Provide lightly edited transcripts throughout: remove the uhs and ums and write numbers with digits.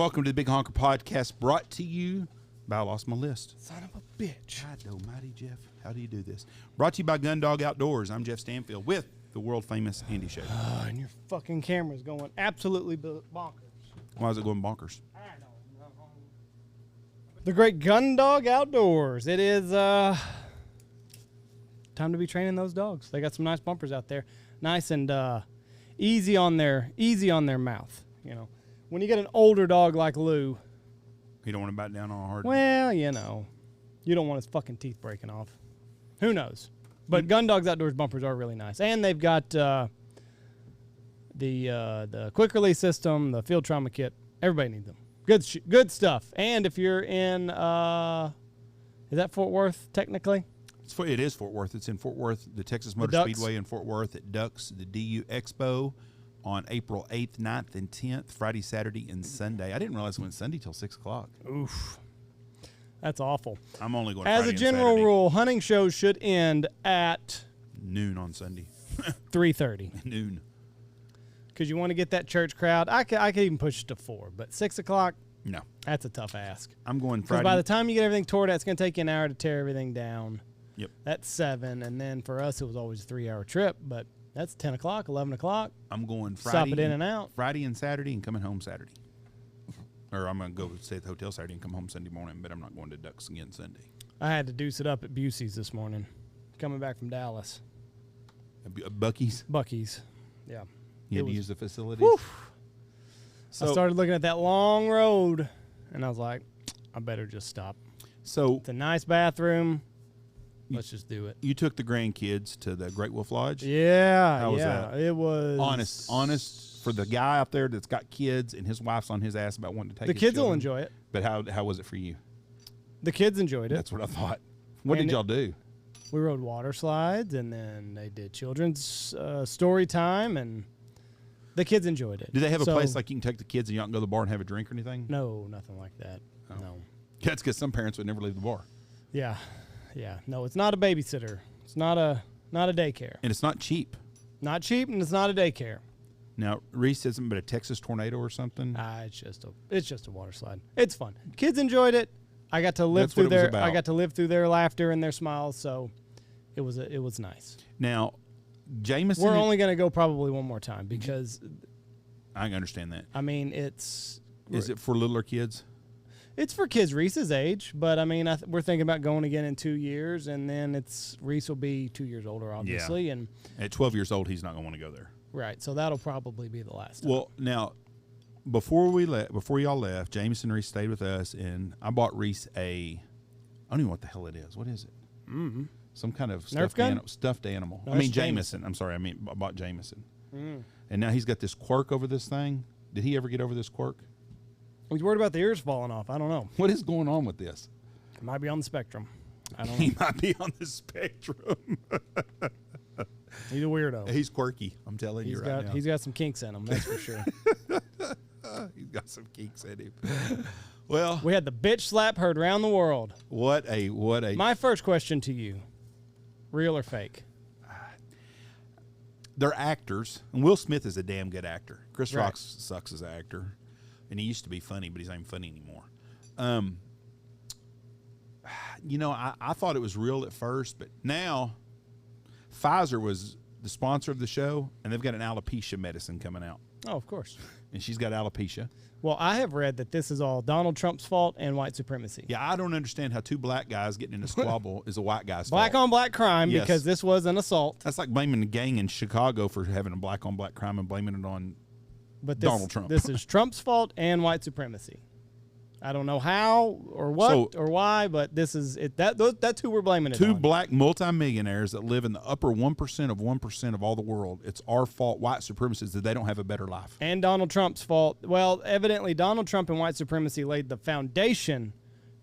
welcome to the Big Honker Podcast, brought to you by, I lost my list. Son of a bitch. God almighty, Jeff. How do you do this? Brought to you by Gundog Outdoors. I'm Jeff Stanfield with the world-famous Andy Shaver. And your fucking camera's going absolutely bonkers. Why is it going bonkers? I don't know. The great Gundog Outdoors. It is time to be training those dogs. They got some nice bumpers out there. Nice and easy on their mouth. You know, when you get an older dog like Lou, You don't want to bite down on a hard... well, you know, you don't want his fucking teeth breaking off. Who knows? But Gundog's Outdoors bumpers are really nice. And they've got the quick release system, the field trauma kit. Everybody needs them. Good stuff. And if you're in, is that Fort Worth technically? It is Fort Worth. It's in Fort Worth, the Texas Motor Speedway in Fort Worth at Ducks, the DU Expo on April 8th, 9th, and 10th, Friday, Saturday, and Sunday. I didn't realize it went Sunday till 6 o'clock. Oof. That's awful. I'm only going As Friday a general rule, hunting shows should end at noon on Sunday. 3:30. Noon. Because you want to get that church crowd. I could even push it to 4, but 6 o'clock, No. that's a tough ask. I'm going Because Friday. by the time you get everything tore down, it's going to take you an hour to tear everything down. Yep. That's 7, and then for us, it was always a 3-hour trip, but that's 10 o'clock, 11 o'clock. I'm going Friday. Stop it in and out. Friday and Saturday and coming home Saturday. Or I'm going to go stay at the hotel Saturday and come home Sunday morning, but I'm not going to Ducks again Sunday. I had to deuce it up at Busey's this morning, coming back from Dallas. Bucky's? Bucky's, yeah. You had to use the facilities? Whew. So, I started looking at that long road, and I was like, I better just stop. So It's a nice bathroom. Let's just do it. you took the grandkids to the Great Wolf Lodge? Yeah, How was that? It was Honest for the guy out there that's got kids and his wife's on his ass about wanting to take The his kids will children. enjoy it. But how was it for you? The kids enjoyed it. That's what I thought. What And did y'all do? We rode water slides, and then they did children's story time, and the kids enjoyed it. Do they have a So- place like you can take the kids and y'all can go to the bar and have a drink or anything? No, nothing like that. Oh. No. That's because some parents would never leave the bar. Yeah. No, it's not a babysitter. It's not a daycare. And it's not cheap. Not cheap, and it's not a daycare. Now, Reese said something about a Texas tornado or something. It's just a water slide. It's fun. Kids enjoyed it. I got to live That's what through it was their about. I got to live through their laughter and their smiles, so it was nice. Now, Jameson... We're only going to go probably one more time because I can understand that. I mean, it's Is it for littler kids? It's for kids Reese's age, but I mean, we're thinking about going again in 2 years, and then Reese will be 2 years older, obviously, and At 12 years old, he's not going to want to go there. right. So that'll probably be the last time. Well, now, before y'all left, Jameson and Reese stayed with us, and I bought Reese I don't even know what the hell it is. What is it? Mm-hmm. Some kind of Nerf gun? stuffed animal. No, I mean, it's Jameson. I'm sorry. I bought Jameson. Mm. And now he's got this quirk over this thing. Did he ever get over this quirk? He's worried about the ears falling off. I don't know. What is going on with this? Might be on the spectrum. I don't know. He might be on the spectrum. He's a weirdo. He's quirky. I'm telling you right now. He's got some kinks in him, that's for sure. He's got some kinks in him. Well, We had the bitch slap heard around the world. what a My first question to you, real or fake? they're actors, and Will Smith is a damn good actor. Chris Right. Rock sucks as an actor, and he used to be funny, but he's not even funny anymore. I thought it was real at first, but now Pfizer was the sponsor of the show, and they've got an alopecia medicine coming out, Oh, of course. and she's got alopecia. Well, I have read that this is all Donald Trump's fault and white supremacy. Yeah, I don't understand how two black guys getting in a squabble is a white guy's Black fault. on black crime, Yes. because this was an assault. That's like blaming the gang in Chicago for having a black on black crime and blaming it on But Donald Trump. This is Trump's fault and white supremacy. I don't know how or what or why, but this is it. That's who we're blaming it two on. black multimillionaires that live in the upper 1% of 1% of all the world. It's our fault, white supremacists, that they don't have a better life. And Donald Trump's fault. Well, evidently Donald Trump and white supremacy laid the foundation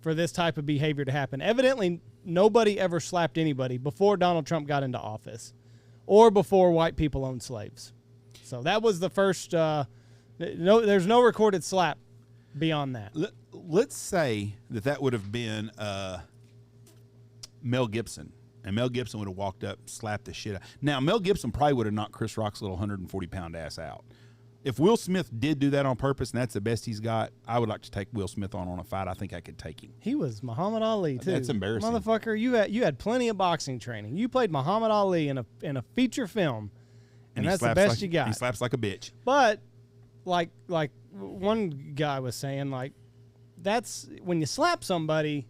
for this type of behavior to happen. Evidently, nobody ever slapped anybody before Donald Trump got into office or before white people owned slaves. So that was the first. There's no recorded slap beyond that. Let's say that would have been Mel Gibson, and Mel Gibson would have walked up, slapped the shit out. Now, Mel Gibson probably would have knocked Chris Rock's little 140-pound ass out. If Will Smith did do that on purpose and that's the best he's got, I would like to take Will Smith on a fight. I think I could take him. He was Muhammad Ali too. That's embarrassing, motherfucker. You had plenty of boxing training. You played Muhammad Ali in a feature film, and that's the best you got. He slaps like a bitch. But like one guy was saying, like, that's when you slap somebody.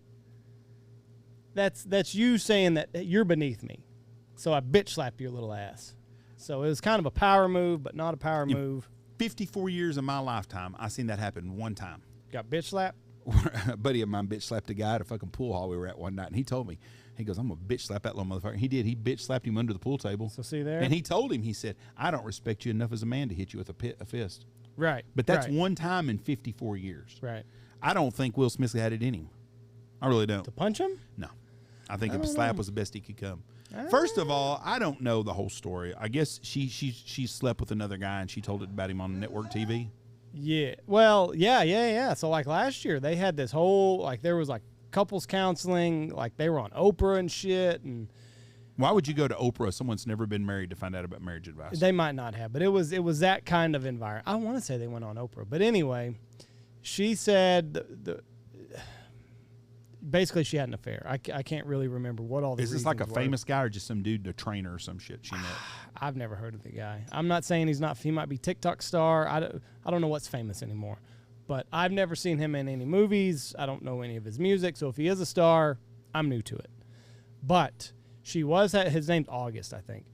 That's you saying that you're beneath me, so I bitch slap your little ass. So it was kind of a power move, but not a power move. 54 years of my lifetime, I seen that happen one time. Got bitch slapped? A buddy of mine bitch slapped a guy at a fucking pool hall we were at one night, and he told me, he goes, I'm going to bitch slap that little motherfucker. He did. He bitch slapped him under the pool table. So see there? And he told him, he said, I don't respect you enough as a man to hit you with a fist. Right. But that's one time in 54 years. Right. I don't think Will Smith had it in him. I really don't. To punch him? No. I think a slap was the best he could come. First of all, I don't know the whole story. I guess she slept with another guy and she told it about him on network TV. Yeah. Well, yeah. So like last year they had this whole, like, there was like couples counseling, like they were on Oprah and shit. And why would you go to Oprah if someone's never been married to find out about marriage advice? They might not have, but it was that kind of environment. I want to say they went on Oprah, but anyway, she said basically she had an affair. I can't really remember what all the Is this like a were. famous guy or just some dude, a trainer or some shit she met? I've never heard of the guy. I'm not saying he's not. He might be TikTok star. I don't know what's famous anymore, but I've never seen him in any movies. I don't know any of his music. So if he is a star, I'm new to it. But she was his name's August, I think.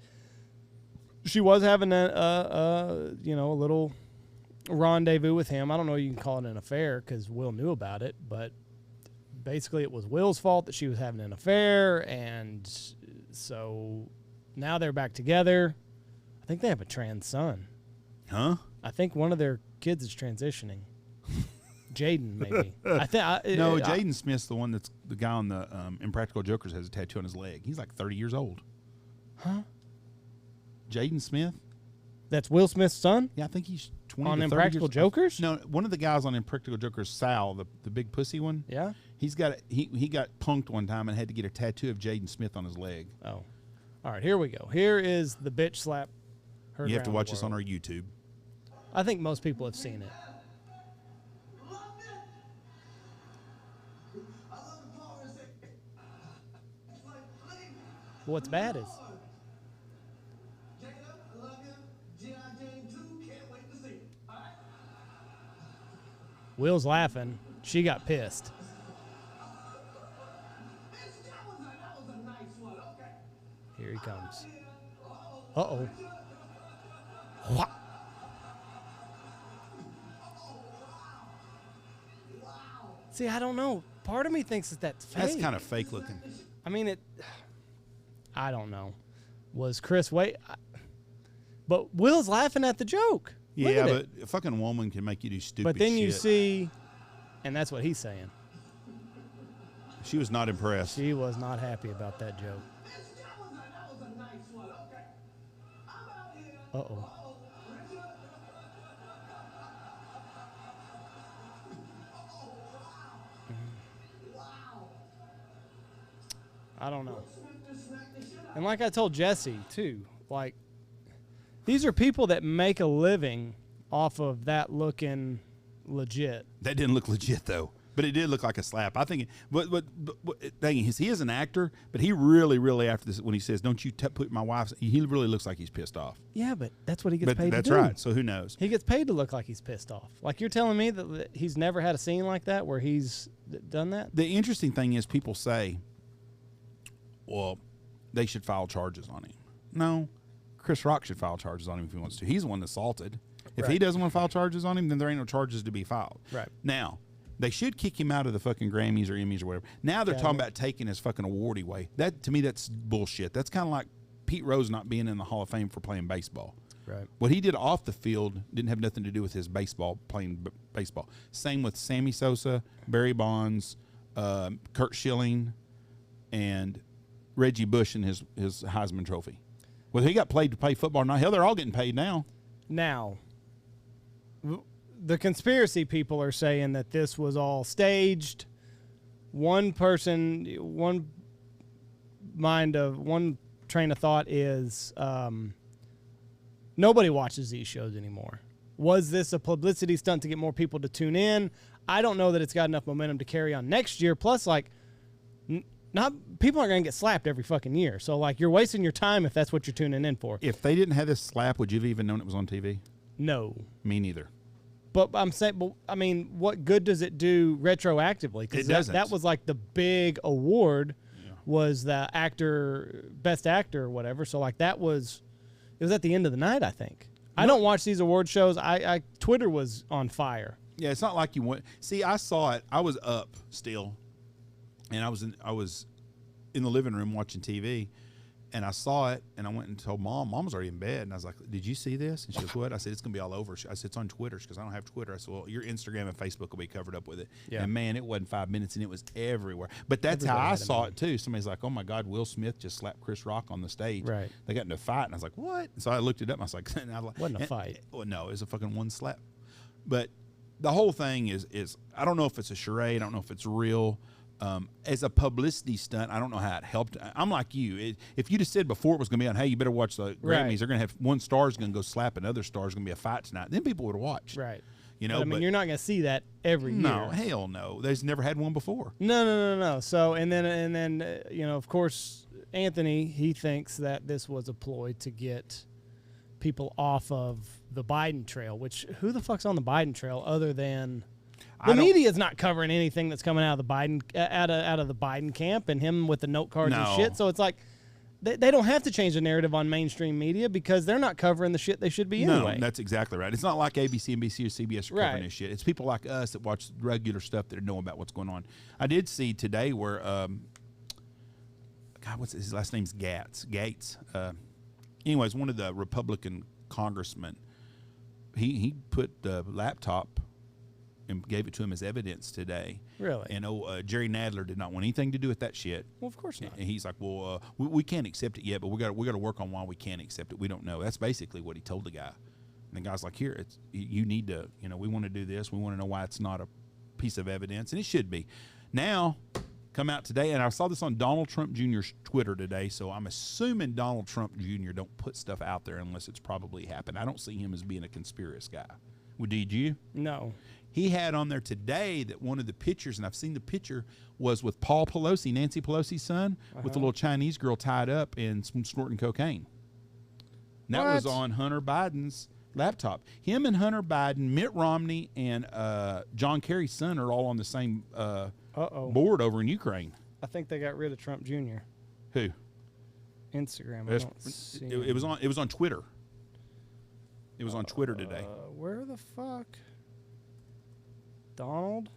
She was having a little rendezvous with him. I don't know if you can call it an affair because Will knew about it, but basically it was Will's fault that she was having an affair, and so now they're back together. I think they have a trans son. Huh? I think one of their kids is transitioning. Jaden, maybe. No, Jaden Smith's the one that's the guy on the Impractical Jokers has a tattoo on his leg. He's like 30 years old. Huh? Jaden Smith? That's Will Smith's son? Yeah, I think he's 20 on to 30 Impractical years. Jokers? No, one of the guys on Impractical Jokers, Sal, the big pussy one. Yeah. He got punked one time and had to get a tattoo of Jaden Smith on his leg. Oh. All right, here we go. Here is the bitch slap. You have to watch this on our YouTube. I think most people have seen it. What's bad is Will's laughing. She got pissed. Here he comes. Uh-oh. What? See, I don't know. Part of me thinks that's fake. That's kind of fake looking. I mean, I don't know. Was Chris wait? But Will's laughing at the joke. Yeah, but a fucking woman can make you do stupid shit. But then you see, and that's what he's saying. She was not impressed. She was not happy about that joke. Uh-oh. I don't know. And like I told Jesse, too, like, these are people that make a living off of that looking legit. That didn't look legit, though. But it did look like a slap. I think, but thing is, he is an actor, but he really, after this, when he says, don't you put my wife's, he really looks like he's pissed off. Yeah, but that's what he gets paid to do. That's right. So who knows? He gets paid to look like he's pissed off. Like, you're telling me that he's never had a scene like that where he's done that? The interesting thing is people say, well, they should file charges on him. No, Chris Rock should file charges on him if he wants to. He's the one that assaulted. If he doesn't want to file charges on him, then there ain't no charges to be filed. Right. Now, they should kick him out of the fucking Grammys or Emmys or whatever. Now they're talking about taking his fucking award away. That, to me, that's bullshit. That's kind of like Pete Rose not being in the Hall of Fame for playing baseball. Right. What he did off the field didn't have nothing to do with his playing baseball. Same with Sammy Sosa, Barry Bonds, Kurt Schilling, and Reggie Bush and his Heisman Trophy. Whether he got paid to play football or not, hell, they're all getting paid now. Now, the conspiracy people are saying that this was all staged. One train of thought is nobody watches these shows anymore. Was this a publicity stunt to get more people to tune in? I don't know that it's got enough momentum to carry on next year. Plus, like, not people aren't going to get slapped every fucking year. So, like, you're wasting your time if that's what you're tuning in for. If they didn't have this slap, would you have even known it was on TV? No. Me neither. But I'm saying, I mean, what good does it do retroactively? Because that was like the big award was the best actor or whatever. So, like, it was at the end of the night, I think. I don't watch these award shows. Twitter was on fire. Yeah, it's not like you went. See, I saw it. I was up still, and I was in the living room watching TV, and I saw it, and I went and told Mom. Mom was already in bed, and I was like, "Did you see this?" And she goes, "What?" I said, "It's gonna be all over." I said, "It's on Twitter," because I don't have Twitter. I said, "Well, your Instagram and Facebook will be covered up with it." Yeah. And man, it wasn't 5 minutes, and it was everywhere. But that's how I saw it too. Somebody's like, "Oh my God, Will Smith just slapped Chris Rock on the stage." Right. They got into a fight, and I was like, "What?" And so I looked it up, and I was like, "Wasn't a fight." Well, no, it was a fucking one slap. But the whole thing is I don't know if it's a charade. I don't know if it's real. As a publicity stunt, I don't know how it helped. I'm like you. If you just said before it was going to be on, hey, you better watch the Grammys. Right. They're going to have one star's going to go slap another star's going to be a fight tonight. Then people would have watched. Right. You know, but, I mean, you're not going to see that every year. No, hell no. They've never had one before. No. So and then you know, of course, Anthony, he thinks that this was a ploy to get people off of the Biden trail. Which who the fuck's on the Biden trail other than the media's not covering anything that's coming out of the Biden out of the Biden camp and him with the note cards and shit. So it's like they don't have to change the narrative on mainstream media because they're not covering the shit they should be anyway. No, that's exactly right. It's not like ABC, NBC, or CBS are covering this shit. It's people like us that watch regular stuff that know about what's going on. I did see today where God, what's his last name's Gates. Anyways, one of the Republican congressmen, he put the laptop and gave it to him as evidence today. Really? And Jerry Nadler did not want anything to do with that shit. Well, of course not. And he's like, well, we can't accept it yet, but we got to work on why we can't accept it. We don't know. That's basically what he told the guy. And the guy's like, here, you need to, we want to do this. We want to know why it's not a piece of evidence, and it should be. Now, come out today, and I saw this on Donald Trump Jr.'s Twitter today, so I'm assuming Donald Trump Jr. don't put stuff out there unless it's probably happened. I don't see him as being a conspiracy guy. Well, did you? No. He had on there today that one of the pictures, and I've seen the picture, was with Paul Pelosi, Nancy Pelosi's son, with a little Chinese girl tied up and snorting cocaine. And that was on Hunter Biden's laptop. Him and Hunter Biden, Mitt Romney, and John Kerry's son are all on the same board over in Ukraine. I think they got rid of Trump Jr. Who? Instagram. I don't see it was on Twitter. It was on Twitter today. Where the fuck? Donald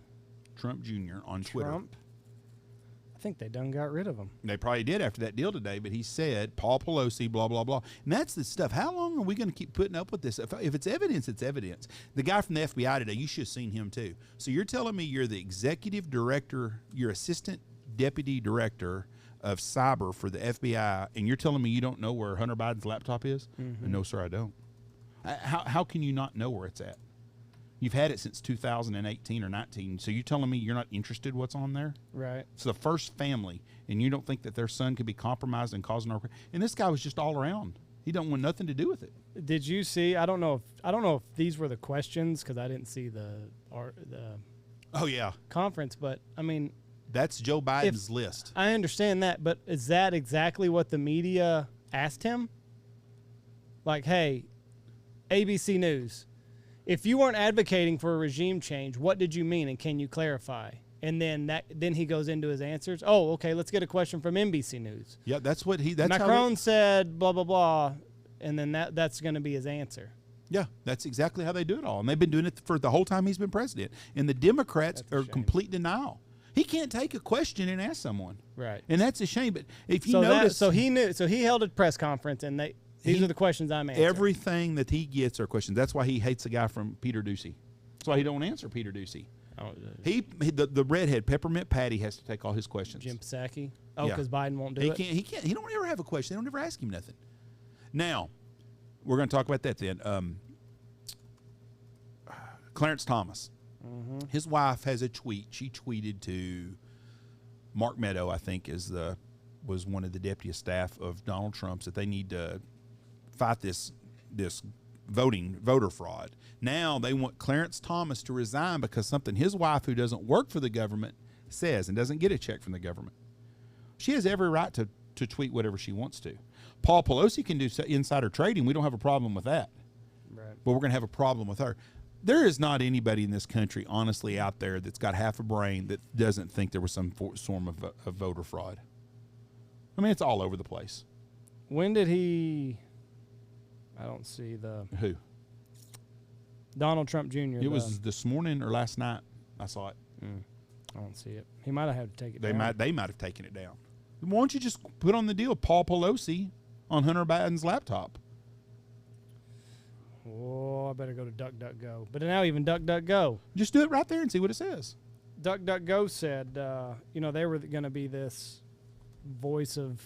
Trump Jr. on Twitter. I think they done got rid of him. They probably did after that deal today, but he said Paul Pelosi, blah, blah, blah. And that's the stuff. How long are we going to keep putting up with this? If it's evidence, it's evidence. The guy from the FBI today, you should have seen him too. So you're telling me you're the executive director, you're assistant deputy director of cyber for the FBI, and you're telling me you don't know where Hunter Biden's laptop is? Mm-hmm. No, sir, I don't. How can you not know where it's at? You've had it since 2018 or 19, so you're telling me you're not interested what's on there? Right. It's the first family, and you don't think that their son could be compromised and causing our... And this guy was just all around. He don't want nothing to do with it. Did you see? I don't know if these were the questions because I didn't see the conference, but I mean, that's Joe Biden's list. I understand that, but is that exactly what the media asked him? Like, hey, ABC News, if you weren't advocating for a regime change, what did you mean, and can you clarify? And then he goes into his answers. Oh, okay, let's get a question from NBC News. Yeah, that's what Macron said, blah, blah, blah, and then that's going to be his answer. Yeah, that's exactly how they do it all. And they've been doing it for the whole time he's been president. And the Democrats are complete denial. He can't take a question and ask someone. Right. And that's a shame. But if you notice... So he held a press conference, and these are the questions I'm answering. Everything that he gets are questions. That's why he hates the guy from Peter Ducey. That's why he don't answer Peter Ducey. Oh, the redhead Peppermint Patty has to take all his questions. Jim Psaki. Oh, because Biden won't do it. He can't. He don't ever have a question. They don't ever ask him nothing. Now, we're going to talk about that then. Clarence Thomas. Mm-hmm. His wife has a tweet. She tweeted to Mark Meadow, I think, was one of the deputy staff of Donald Trump's, that they need to fight this voter fraud. Now they want Clarence Thomas to resign because something his wife, who doesn't work for the government, says and doesn't get a check from the government. She has every right to tweet whatever she wants to. Paul Pelosi can do insider trading. We don't have a problem with that. Right. But we're going to have a problem with her. There is not anybody in this country, honestly, out there that's got half a brain that doesn't think there was some form of voter fraud. I mean, it's all over the place. When did he? I don't see the Who? Donald Trump Jr. It was this morning or last night. I saw it. I don't see it. He might have had to take it They down. might have taken it down. Why don't you just put on the deal Paul Pelosi on Hunter Biden's laptop? Oh, I better go to DuckDuckGo. But now even DuckDuckGo. Just do it right there and see what it says. DuckDuckGo said, they were going to be this voice of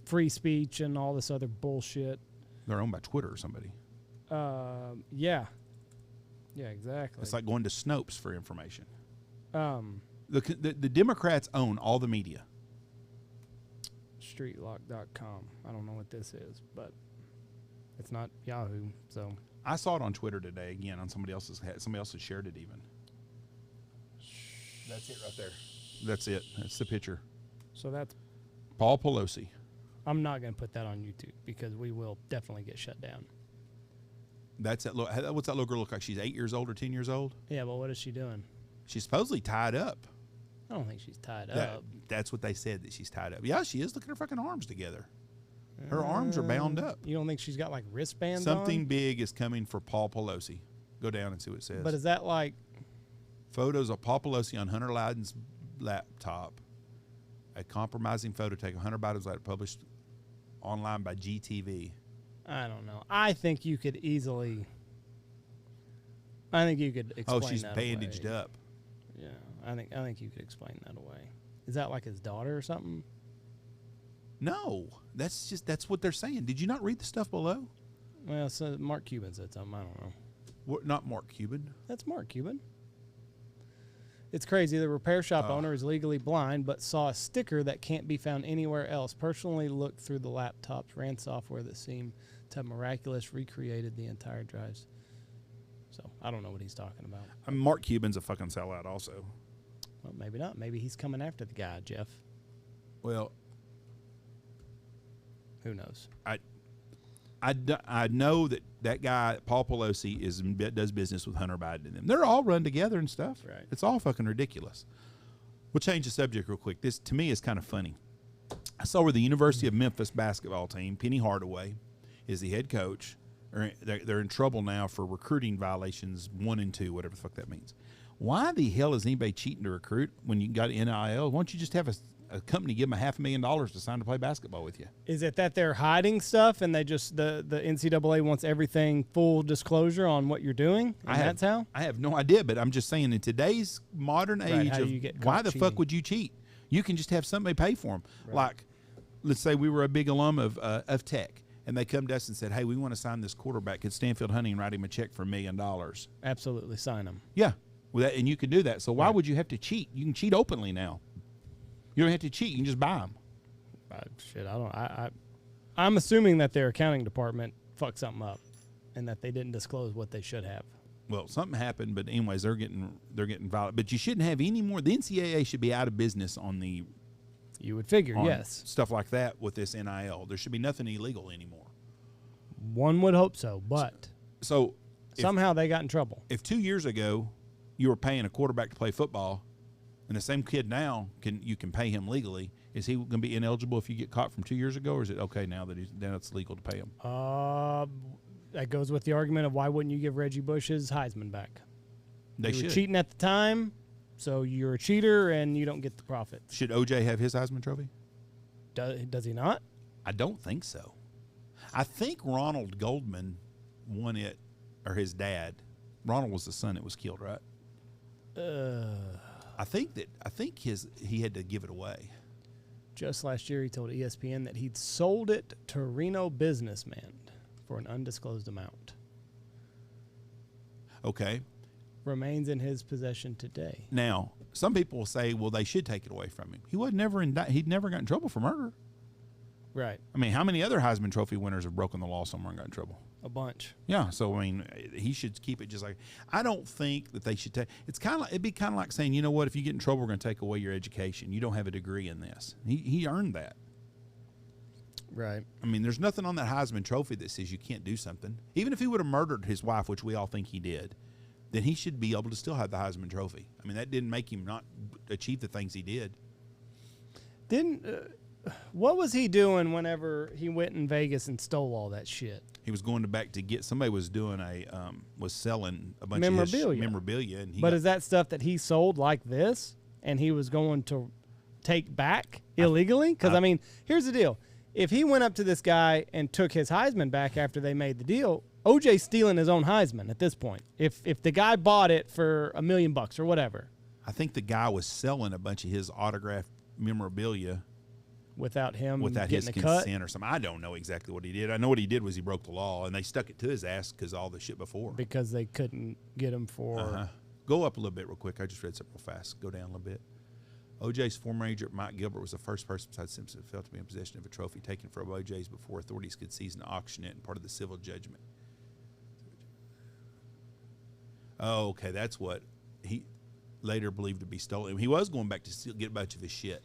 free speech and all this other bullshit. They're owned by Twitter or somebody. Yeah. Yeah, exactly. It's like going to Snopes for information. The The Democrats own all the media. Streetlock.com. I don't know what this is, but it's not Yahoo, so. I saw it on Twitter today again on somebody else's. Somebody else had shared it even. That's it right there. That's it. That's the picture. So that's. Paul Pelosi. I'm not going to put that on YouTube because we will definitely get shut down. That's that. What's that little girl look like? She's 8 years old or 10 years old. Yeah, but what is she doing? She's supposedly tied up. I don't think she's tied up. That's what they said, that she's tied up. Yeah, she is. Look at her fucking arms together. Her arms are bound up. You don't think she's got like wristbands Something on? big is coming for Paul Pelosi. Go down and see what it says. But is that like... Photos of Paul Pelosi on Hunter Biden's laptop. A compromising photo taken Hunter Biden's laptop published online by GTV. I don't know. I think you could easily... I think you could explain that Oh, she's bandaged away. up. Yeah, I think you could explain that away. Is that like his daughter or something? No, that's what they're saying. Did you not read the stuff below? Well, so Mark Cuban said something. I don't know. What, not Mark Cuban. That's Mark Cuban. It's crazy. The repair shop owner is legally blind, but saw a sticker that can't be found anywhere else. Personally looked through the laptops, ran software that seemed to have miraculous recreated the entire drives. So I don't know what he's talking about. Mark Cuban's a fucking sellout also. Well, maybe not. Maybe he's coming after the guy, Jeff. Well, who knows? I know that guy, Paul Pelosi, does business with Hunter Biden and them. They're all run together and stuff. Right. It's all fucking ridiculous. We'll change the subject real quick. This, to me, is kind of funny. I saw where the University of Memphis basketball team, Penny Hardaway, is the head coach. They're in trouble now for recruiting violations 1 and 2, whatever the fuck that means. Why the hell is anybody cheating to recruit when you got NIL? Why don't you just have a company give them $500,000 to sign to play basketball with you? Is it that they're hiding stuff and they just the NCAA wants everything full disclosure on what you're doing? And that's how? I have no idea, but I'm just saying in today's modern age, how do you get why caught the cheating? fuck would you cheat? You can just have somebody pay for them. Right. Like, let's say we were a big alum of Tech, and they come to us and said, "Hey, we want to sign this quarterback. Could Stanfield Hunting write him a check for $1 million?" Absolutely, sign them. Yeah, and you can do that. So why Right. would you have to cheat? You can cheat openly now. You don't have to cheat. You can just buy them. I'm assuming that their accounting department fucked something up, and that they didn't disclose what they should have. Well, something happened, but anyways, they're getting violent. But you shouldn't have any more. The NCAA should be out of business on the. You would figure, on yes. stuff like that with this NIL. There should be nothing illegal anymore. One would hope so, but So somehow they got in trouble. if 2 years ago you were paying a quarterback to play football, and the same kid now you can pay him legally, is he going to be ineligible if you get caught from 2 years ago, or is it okay now that now it's legal to pay him? That goes with the argument of why wouldn't you give Reggie Bush his Heisman back? They You should. were cheating at the time, so you're a cheater and you don't get the profits. Should OJ have his Heisman Trophy? Does he not? I don't think so. I think Ronald Goldman won it, or his dad. Ronald was the son that was killed, right? I think he had to give it away. Just last year, he told ESPN that he'd sold it to Reno businessman for an undisclosed amount. Okay. Remains in his possession today. Now, some people will say, well, they should take it away from him. He'd never got in trouble for murder. Right. I mean, how many other Heisman Trophy winners have broken the law somewhere and got in trouble? A bunch. Yeah, so I mean, he should keep it just like. I don't think that they should take. It'd be kind of like saying, you know what, if you get in trouble, we're going to take away your education. You don't have a degree in this. He earned that. Right. I mean, there's nothing on that Heisman Trophy that says you can't do something. Even if he would have murdered his wife, which we all think he did, then he should be able to still have the Heisman Trophy. I mean, that didn't make him not achieve the things he did. What was he doing whenever he went in Vegas and stole all that shit? He was going back to get somebody was doing was selling a bunch Memorabilia. of his memorabilia, and Is that stuff that he sold like this, and he was going to take back illegally? Because I mean, here's the deal: if he went up to this guy and took his Heisman back after they made the deal, OJ's stealing his own Heisman at this point. If the guy bought it for $1 million or whatever, I think the guy was selling a bunch of his autographed memorabilia without his getting a consent cut? or something. I don't know exactly what he did. I know what he did was he broke the law, and they stuck it to his ass because all the shit before. Because they couldn't get him for. Go up a little bit real quick. I just read something real fast. Go down a little bit. OJ's former agent, Mike Gilbert, was the first person besides Simpson who felt to be in possession of a trophy taken from OJ's before authorities could seize and auction it and part of the civil judgment. Oh, okay. That's what he later believed to be stolen. He was going back to get a bunch of his shit.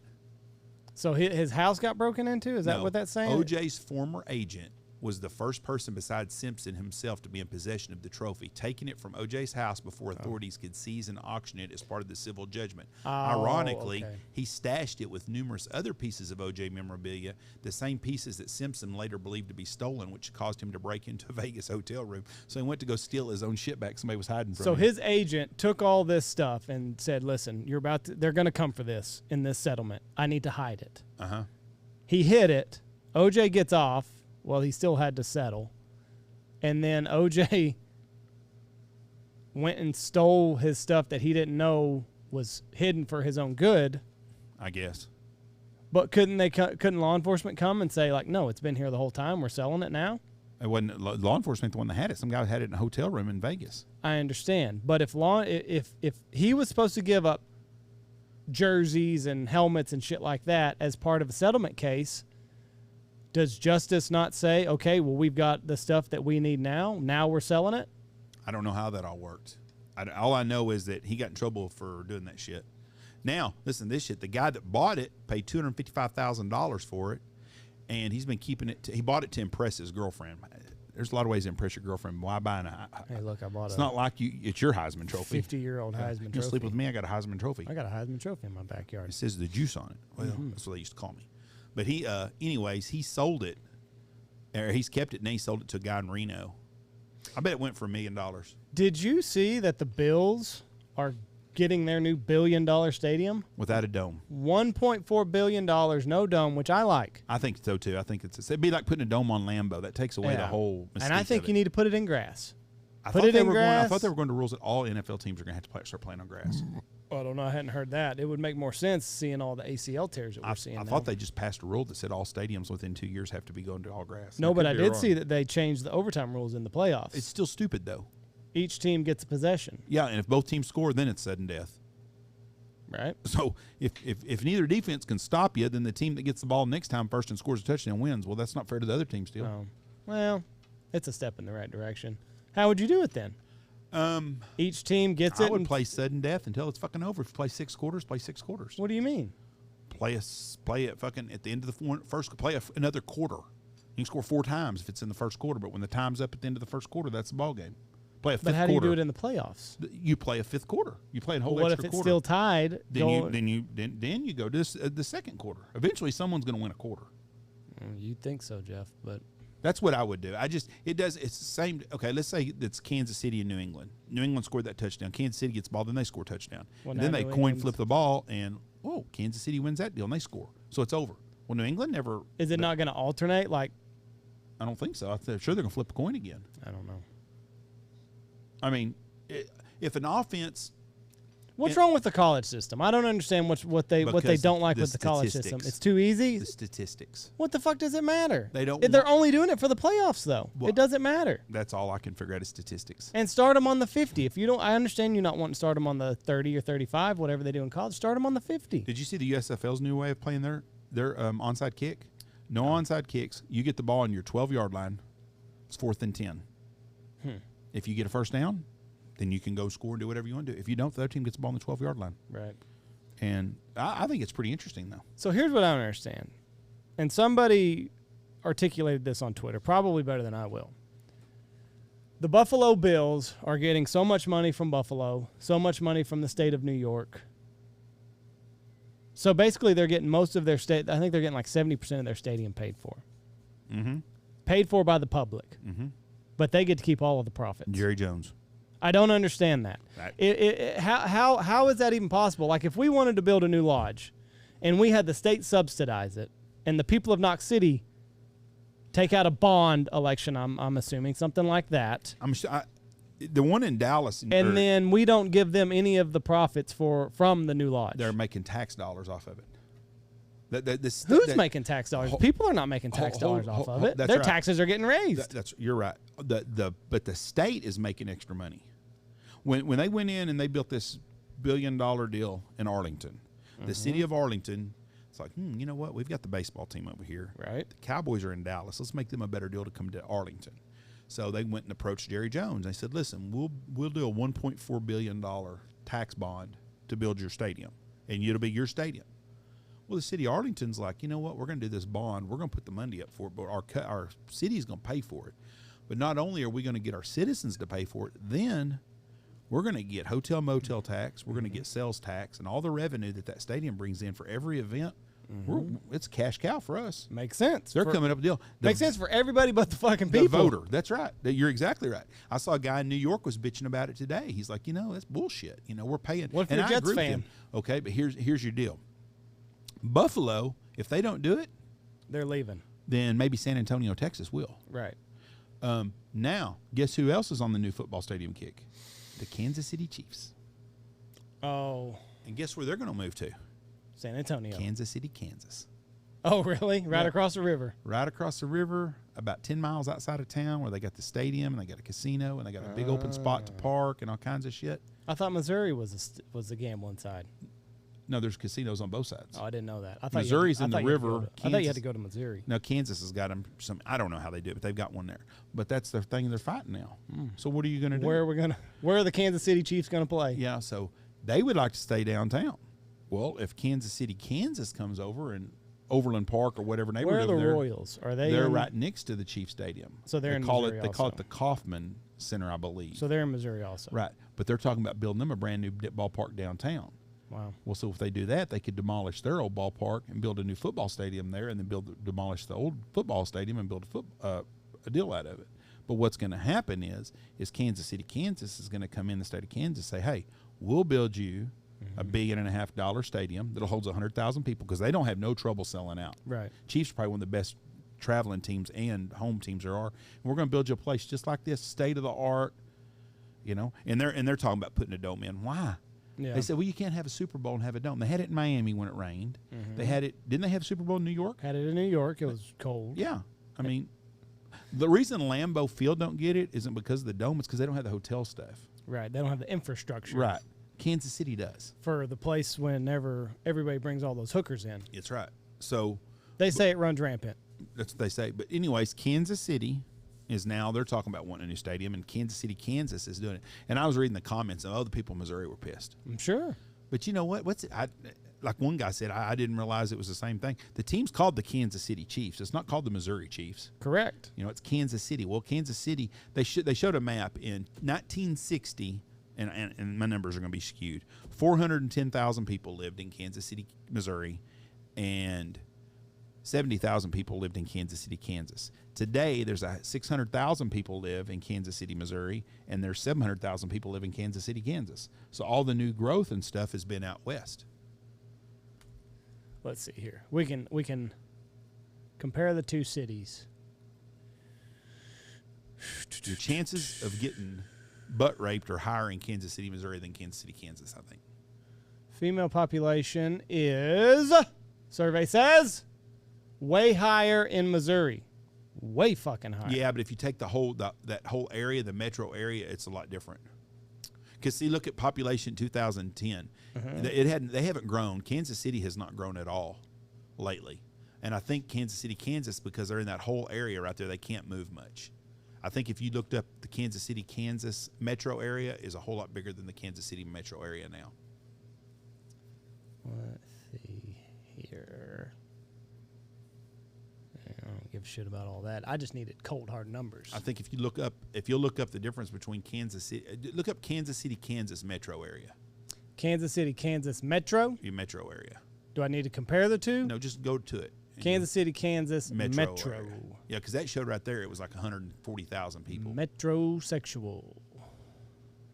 So his house got broken into? Is that what that's saying? OJ's former agent was the first person besides Simpson himself to be in possession of the trophy, taking it from OJ's house before authorities could seize and auction it as part of the civil judgment. Ironically, he stashed it with numerous other pieces of OJ memorabilia, the same pieces that Simpson later believed to be stolen, which caused him to break into a Vegas hotel room. So he went to go steal his own shit back. Somebody was hiding from him. So his agent took all this stuff and said, listen, they're going to come for this in this settlement. I need to hide it. He hid it. OJ gets off. Well, he still had to settle. And then OJ went and stole his stuff that he didn't know was hidden for his own good. I guess. But couldn't law enforcement come and say, like, no, it's been here the whole time. We're selling it now? It wasn't law enforcement the one that had it. Some guy had it in a hotel room in Vegas. I understand. But if he was supposed to give up jerseys and helmets and shit like that as part of a settlement case, does justice not say, okay, well, we've got the stuff that we need now we're selling it? I don't know how that all worked. All I know is that he got in trouble for doing that shit. Now, listen to this shit. The guy that bought it paid $255,000 for it, and he's been keeping it. He bought it to impress his girlfriend. There's a lot of ways to impress your girlfriend. Why buying a? Hey, look, I bought it's not like it's your Heisman Trophy. 50-year-old Heisman Trophy. You sleep with me, I got a Heisman Trophy. I got a Heisman Trophy in my backyard. It says the juice on it. Well, that's what they used to call me. But he, anyways, he sold it. Or he's kept it, and then he sold it to a guy in Reno. I bet it went for $1 million. Did you see that the Bills are getting their new $1 billion stadium? Without a dome. $1.4 billion, no dome, which I like. I think so, too. I think it'd be like putting a dome on Lambeau. That takes away the whole mystique. And I think you need to put it in grass. I thought they were going to rules that all NFL teams are going to have to start playing on grass. Well, I don't know. I hadn't heard that. It would make more sense seeing all the ACL tears that we're seeing I thought they just passed a rule that said all stadiums within 2 years have to be going to all grass. No, but I did see that they changed the overtime rules in the playoffs. It's still stupid, though. Each team gets a possession. Yeah, and if both teams score, then it's sudden death. Right. So if neither defense can stop you, then the team that gets the ball next time first and scores a touchdown wins. Well, that's not fair to the other team still. Oh. Well, it's a step in the right direction. How would you do it then? Each team gets it. I would play sudden death until it's fucking over. If you play 6 quarters, play 6 quarters. What do you mean? Play it fucking at the end of the first. Play another quarter. You can score 4 times if it's in the first quarter. But when the time's up at the end of the first quarter, that's the ball game. Play a 5th quarter. But how do you do it in the playoffs? You play a 5th quarter. You play a whole extra extra quarter. What if it's still tied? Then you go to the second quarter. Eventually, someone's going to win a quarter. You'd think so, Jeff, but. That's what I would do. It's the same. Okay, let's say it's Kansas City and New England. New England scored that touchdown. Kansas City gets the ball, then they score a touchdown. Well, and then they coin flip the ball, and, Kansas City wins that deal, and they score. So it's over. Well, New England never. Is it not going to alternate? Like, I don't think so. I'm sure they're going to flip a coin again. I don't know. I mean, if an offense. What's wrong with the college system? I don't understand what they don't like with the college system. It's too easy. The statistics. What the fuck does it matter? They're only doing it for the playoffs, though. Well, it doesn't matter. That's all I can figure out is statistics. And start them on the 50. If you don't, I understand you not wanting to start them on the 30 or 35, whatever they do in college. Start them on the 50. Did you see the USFL's new way of playing their onside kick? No onside kicks. You get the ball on your 12-yard line. It's 4th and 10. If you get a first down, then you can go score and do whatever you want to do. If you don't, the other team gets the ball on the 12-yard line. Right. And I think it's pretty interesting, though. So here's what I don't understand. And somebody articulated this on Twitter, probably better than I will. The Buffalo Bills are getting so much money from Buffalo, so much money from the state of New York. So basically they're getting most of their state. I think they're getting like 70% of their stadium paid for. Mm-hmm. Paid for by the public. Mm-hmm. But they get to keep all of the profits. Jerry Jones. I don't understand that. Right. How is that even possible? Like if we wanted to build a new lodge and we had the state subsidize it and the people of Knox City take out a bond election, I'm assuming, something like that. The one in Dallas. And then we don't give them any of the profits from the new lodge. They're making tax dollars off of it. Who's making tax dollars? People are not making tax dollars off of it. Their taxes are getting raised. You're right. But the state is making extra money. When they went in and they built this $1 billion deal in Arlington, the city of Arlington, it's like, you know what? We've got the baseball team over here. Right. The Cowboys are in Dallas. Let's make them a better deal to come to Arlington. So they went and approached Jerry Jones. They said, listen, we'll do a $1.4 billion tax bond to build your stadium, and it'll be your stadium. Well, the city of Arlington's like, you know what? We're going to do this bond. We're going to put the money up for it, but our city's going to pay for it. But not only are we going to get our citizens to pay for it, then we're going to get hotel motel tax. We're going to get sales tax, and all the revenue that stadium brings in for every event. It's a cash cow for us. Makes sense. They're coming up with a deal. Makes sense for everybody but the fucking people. The voter. That's right. You're exactly right. I saw a guy in New York was bitching about it today. He's like, that's bullshit. We're paying. What if you're a Jets fan? Okay, but here's your deal. Buffalo, if they don't do it, they're leaving. Then maybe San Antonio, Texas will. Right. Now, guess who else is on the new football stadium kick? The Kansas City Chiefs. Oh. And guess where they're going to move to? San Antonio. Kansas City, Kansas. Oh, really? Right across the river. Right across the river, about 10 miles outside of town, where they got the stadium and they got a casino and they got a big open spot to park and all kinds of shit. I thought Missouri was the gambling side. No, there's casinos on both sides. Oh, I didn't know that. I thought Missouri's in the river. I thought you had to go to Missouri. No, Kansas has got them. I don't know how they do it, but they've got one there. But that's the thing they're fighting now. So what are you going to do? Where are the Kansas City Chiefs going to play? Yeah, so they would like to stay downtown. Well, if Kansas City, Kansas comes over and Overland Park or whatever neighborhood, where are the Royals? Are they? They're right next to the Chiefs Stadium. So they're in Missouri. They call it the Kauffman Center, I believe. So they're in Missouri also. Right, but they're talking about building them a brand new ballpark downtown. Wow. Well, so if they do that, they could demolish their old ballpark and build a new football stadium there, and then demolish the old football stadium and build a deal out of it. But what's going to happen is Kansas City, Kansas is going to come in the state of Kansas and say, hey, we'll build you a $1.5 billion stadium that'll hold 100,000 people, because they don't have no trouble selling out. Right. Chiefs are probably one of the best traveling teams and home teams there are. And we're going to build you a place just like this, state of the art, And they're talking about putting a dome in. Why? Yeah. They said, well, you can't have a Super Bowl and have a dome. They had it in Miami when it rained. They had it. Didn't they have a Super Bowl in New York? Had it in New York. It was cold. Yeah. I mean, the reason Lambeau Field don't get it isn't because of the dome. It's because they don't have the hotel stuff. Right. They don't have the infrastructure. Right. Kansas City does. For the place whenever everybody brings all those hookers in. It's right. So they say it runs rampant. That's what they say. But anyways, Kansas City is now, they're talking about wanting a new stadium, and Kansas City, Kansas is doing it. And I was reading the comments, and the people in Missouri were pissed. I'm sure. But you know what? Like one guy said, I didn't realize it was the same thing. The team's called the Kansas City Chiefs. It's not called the Missouri Chiefs. Correct. It's Kansas City. Well, Kansas City, they showed a map in 1960, and my numbers are going to be skewed. 410,000 people lived in Kansas City, Missouri, and 70,000 people lived in Kansas City, Kansas. Today, there's 600,000 people live in Kansas City, Missouri, and there's 700,000 people live in Kansas City, Kansas. So all the new growth and stuff has been out west. Let's see here. We can compare the two cities. Your chances of getting butt raped are higher in Kansas City, Missouri than Kansas City, Kansas, I think. Female population is, survey says, way higher in Missouri. Way fucking higher. Yeah, but if you take that whole area, the metro area, it's a lot different. Because see, look at population 2010. They haven't grown. Kansas City has not grown at all lately. And I think Kansas City, Kansas, because they're in that whole area right there, they can't move much. I think if you looked up the Kansas City, Kansas metro area is a whole lot bigger than the Kansas City metro area now. Let's see here. I don't give a shit about all that. I just needed cold hard numbers. I think if you'll look up the difference between Kansas City, look up Kansas City, Kansas metro area. Kansas City, Kansas metro. Your metro area. Do I need to compare the two? No, just go to it. Kansas City, Kansas metro. Yeah, because that showed right there it was like 140,000 people. Metrosexual.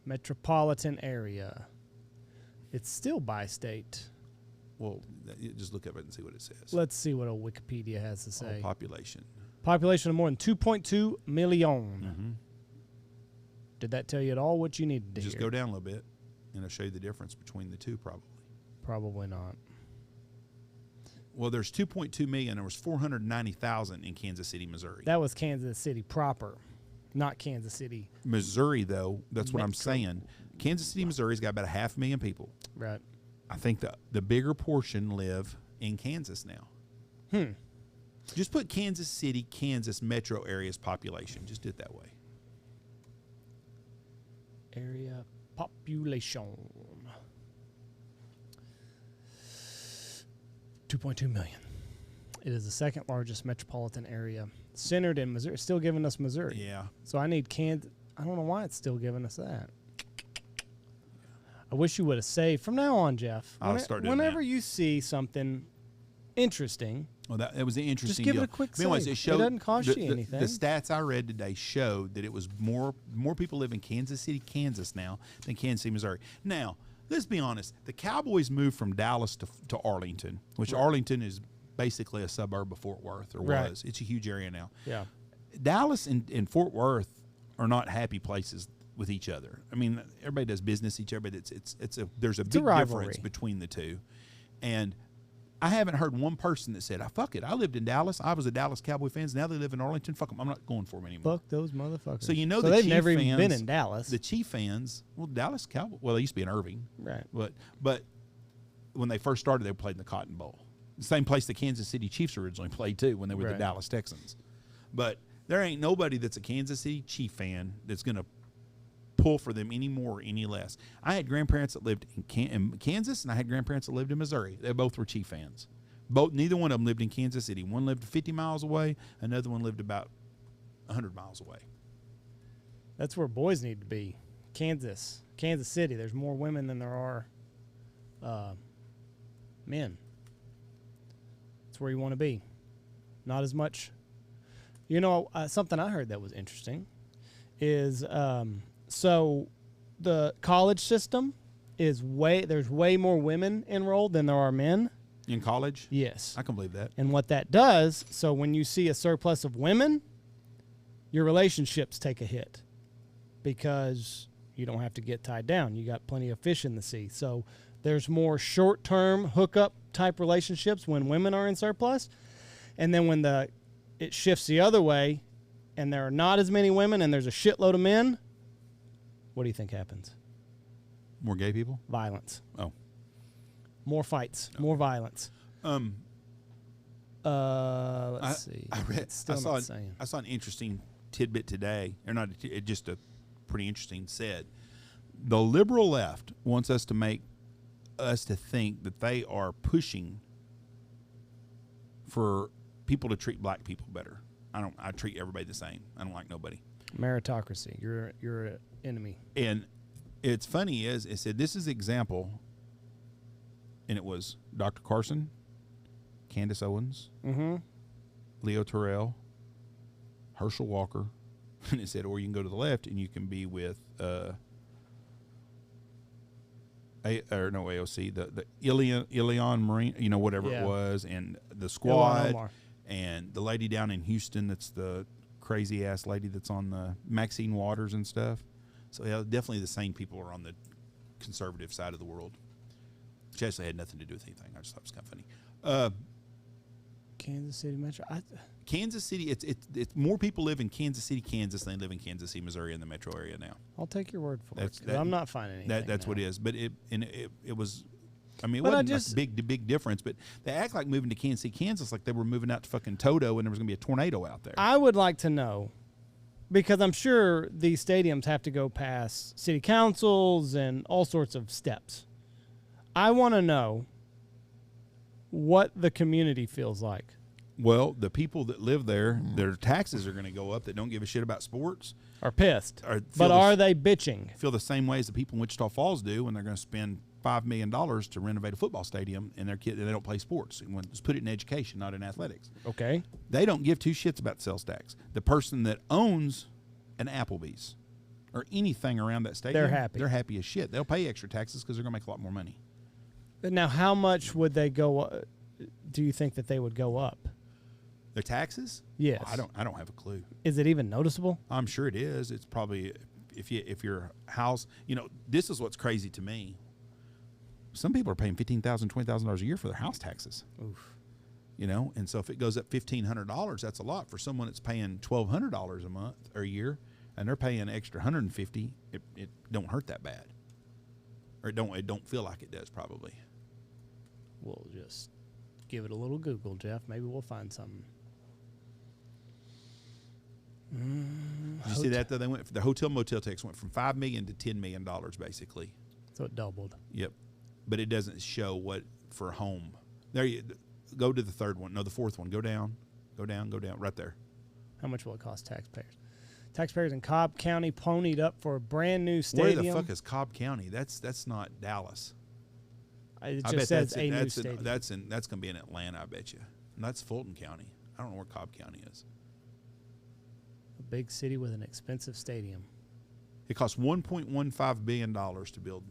Metropolitan area. It's still by state. Well, just look up it and see what it says. Let's see what old Wikipedia has to say. Population. Population of more than 2.2 million. Mm-hmm. Did that tell you at all what you needed to Just hear? go down a little bit, and it'll show you the difference between the two probably. Probably not. Well, there's 2.2 million. There was 490,000 in Kansas City, Missouri. That was Kansas City proper, not Kansas City. Missouri, though, that's what I'm Metro. saying. Kansas City, Missouri's got about 500,000 people. Right. I think the bigger portion live in Kansas now. Just put Kansas City, Kansas metro area's population. Just do it that way. Area population. 2.2 million. It is the second largest metropolitan area, centered in Missouri. It's still giving us Missouri. Yeah. So I need Kansas. I don't know why it's still giving us that. I wish you would have saved from now on, Jeff. I'll start doing whenever that. you see something interesting, Well, that was an interesting just give deal. it a quick Anyways, save. it showed It doesn't cost you anything. The stats I read today showed that it was more people live in Kansas City, Kansas now than Kansas City, Missouri. Now, let's be honest. The Cowboys moved from Dallas to Arlington, which Arlington is basically a suburb of Fort Worth, or Right. was. It's a huge area now. Yeah. Dallas and Fort Worth are not happy places with each other. I mean, everybody does business each other, but there's a big rivalry. difference between the two. And I haven't heard one person that said, fuck it, I lived in Dallas. I was a Dallas Cowboy fan. Now they live in Arlington. Fuck them. I'm not going for them anymore. Fuck those motherfuckers. So you know so the they've Chief never even fans, been in Dallas. The Chief fans, well, Dallas Cowboy, well, they used to be in Irving. Right. But when they first started, they played in the Cotton Bowl. The same place the Kansas City Chiefs originally played, too, when they were the Right. Dallas Texans. But there ain't nobody that's a Kansas City Chief fan that's going to pull for them any more or any less. I had grandparents that lived in Kansas, and I had grandparents that lived in Missouri. They both were Chief fans. Neither one of them lived in Kansas City. One lived 50 miles away. Another one lived about 100 miles away. That's where boys need to be. Kansas City. There's more women than there are men. That's where you want to be. Not as much. You know, something I heard that was interesting is so the college system is there's way more women enrolled than there are men. In college? Yes. I can believe that. And what that does, so when you see a surplus of women, your relationships take a hit because you don't have to get tied down. You got plenty of fish in the sea. So there's more short-term hookup type relationships when women are in surplus. And then when it shifts the other way and there are not as many women and there's a shitload of men, what do you think happens? More gay people? Violence. Oh. More fights, more violence. Let's see. I saw an interesting tidbit today, or not, just a pretty interesting said. The liberal left wants us to think that they are pushing for people to treat black people better. I treat everybody the same. I don't like nobody. Meritocracy. You're an enemy. And it's funny is it said this is example. And it was Dr. Carson, Candace Owens, Leo Terrell, Herschel Walker, and it said, or you can go to the left and you can be with AOC, the Ilion Marine, whatever it was, and the squad, and the lady down in Houston that's the crazy ass lady that's on the Maxine Waters and stuff. So yeah, definitely the same people are on the conservative side of the world. Which actually had nothing to do with anything. I just thought it was kind of funny. Kansas City Metro. Kansas City. It's more people live in Kansas City, Kansas than live in Kansas City, Missouri, in the metro area now. I'll take your word for it. I'm not finding anything. That's what it is. But it was I mean, it But wasn't a big difference, but they act like moving to Kansas City, Kansas, like they were moving out to fucking Toto and there was going to be a tornado out there. I would like to know, because I'm sure these stadiums have to go past city councils and all sorts of steps. I want to know what the community feels like. Well, the people that live there, their taxes are going to go up that don't give a shit about sports. Are pissed. But are they bitching? Feel the same way as the people in Wichita Falls do when they're going to spend $5 million to renovate a football stadium and their kid, they don't play sports. And let's put it in education, not in athletics. Okay. They don't give two shits about sales tax. The person that owns an Applebee's or anything around that stadium, they're happy. They're happy as shit. They'll pay extra taxes because they're going to make a lot more money. Now, how much would they go? Do you think that they would go up? Their taxes? Yes. I don't have a clue. Is it even noticeable? I'm sure it is. It's probably if your house, this is what's crazy to me. Some people are paying $15,000, $20,000 a year for their house taxes. Oof. And so if it goes up $1,500, that's a lot for someone that's paying $1,200 a month or a year, and they're paying an extra $150. It don't hurt that bad, or it don't feel like it does probably. We'll just give it a little Google, Jeff. Maybe we'll find something. Did you see that though? The hotel motel tax went from $5 million to $10 million basically. So it doubled. Yep, but it doesn't show what for home. There you go to the third one. No, the fourth one. Go down, right there. How much will it cost taxpayers? Taxpayers in Cobb County ponied up for a brand new stadium. Where the fuck is Cobb County? That's not Dallas. It just says a new stadium. That's going to be in Atlanta, I bet you. And that's Fulton County. I don't know where Cobb County is. A big city with an expensive stadium. It costs $1.15 billion to build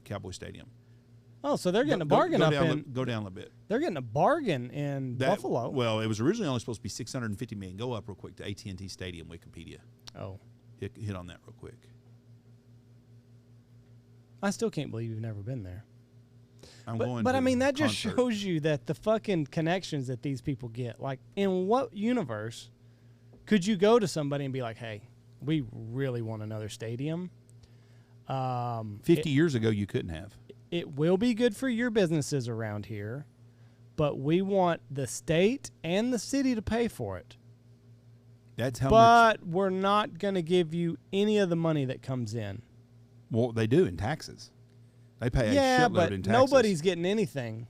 Cowboy Stadium. Oh, so they're getting a bargain go down a little bit. They're getting a bargain in Buffalo. Well, it was originally only supposed to be $650 million. Go up real quick to AT&T Stadium, Wikipedia. Oh. Hit on that real quick. I still can't believe you've never been there. But I mean, that just shows you that the fucking connections that these people get. Like, in what universe could you go to somebody and be like, hey, we really want another stadium? 50 years ago, you couldn't have. It will be good for your businesses around here, but we want the state and the city to pay for it. That's how much. But we're not going to give you any of the money that comes in. Well, they do in taxes. They pay a shitload in taxes. Nobody's getting anything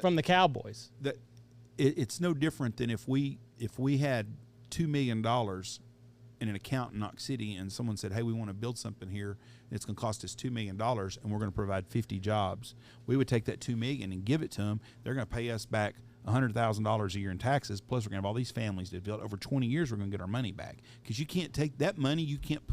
from the Cowboys. It's no different than if we had $2 million in an account in Knox City and someone said, hey, we want to build something here. It's going to cost us $2 million and we're going to provide 50 jobs. We would take that $2 million and give it to them. They're going to pay us back $100,000 a year in taxes. Plus, we're going to have all these families that built over 20 years. We're going to get our money back because you can't take that money. You can't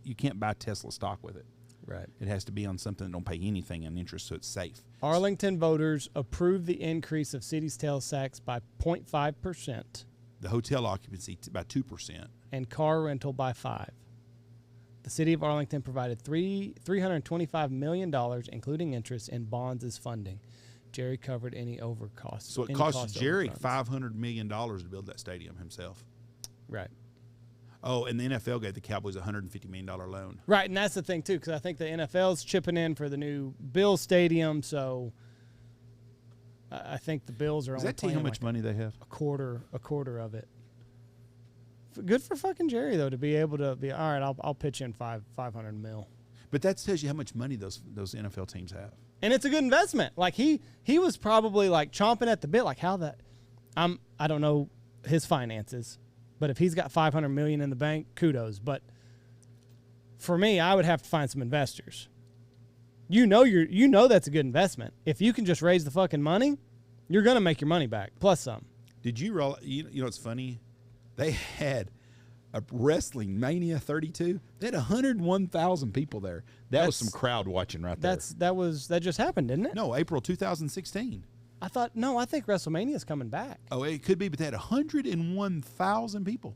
you can't buy Tesla stock with it. Right. It has to be on something that don't pay anything in interest, so it's safe. Arlington voters approved the increase of city's sales tax by 0.5%. The hotel occupancy by 2%. And car rental by 5%. The city of Arlington provided $325 million, including interest, in bonds as funding. Jerry covered any overcosts. So it cost Jerry $500 million to build that stadium himself. Right. Oh, and the NFL gave the Cowboys a $150 million loan. Right, and that's the thing, too, because I think the NFL's chipping in for the new Bills Stadium, so I think the Bills are only paying. Does that tell you how much money they have? A quarter of it. Good for fucking Jerry, though, to be able to be, all right, I'll pitch in $500 million. But that tells you how much money those NFL teams have. And it's a good investment. Like, he was probably, like, chomping at the bit, like, how that – I don't know his finances. But if he's got $500 million in the bank, kudos. But for me, I would have to find some investors. You know that's a good investment. If you can just raise the fucking money, you're gonna make your money back plus some. Did you roll? You know what's funny? They had a Wrestling Mania 32. They had 101,000 people there. That was some crowd watching right there. That just happened, didn't it? No, April 2016. I think WrestleMania's coming back. Oh, it could be, but they had 101,000 people.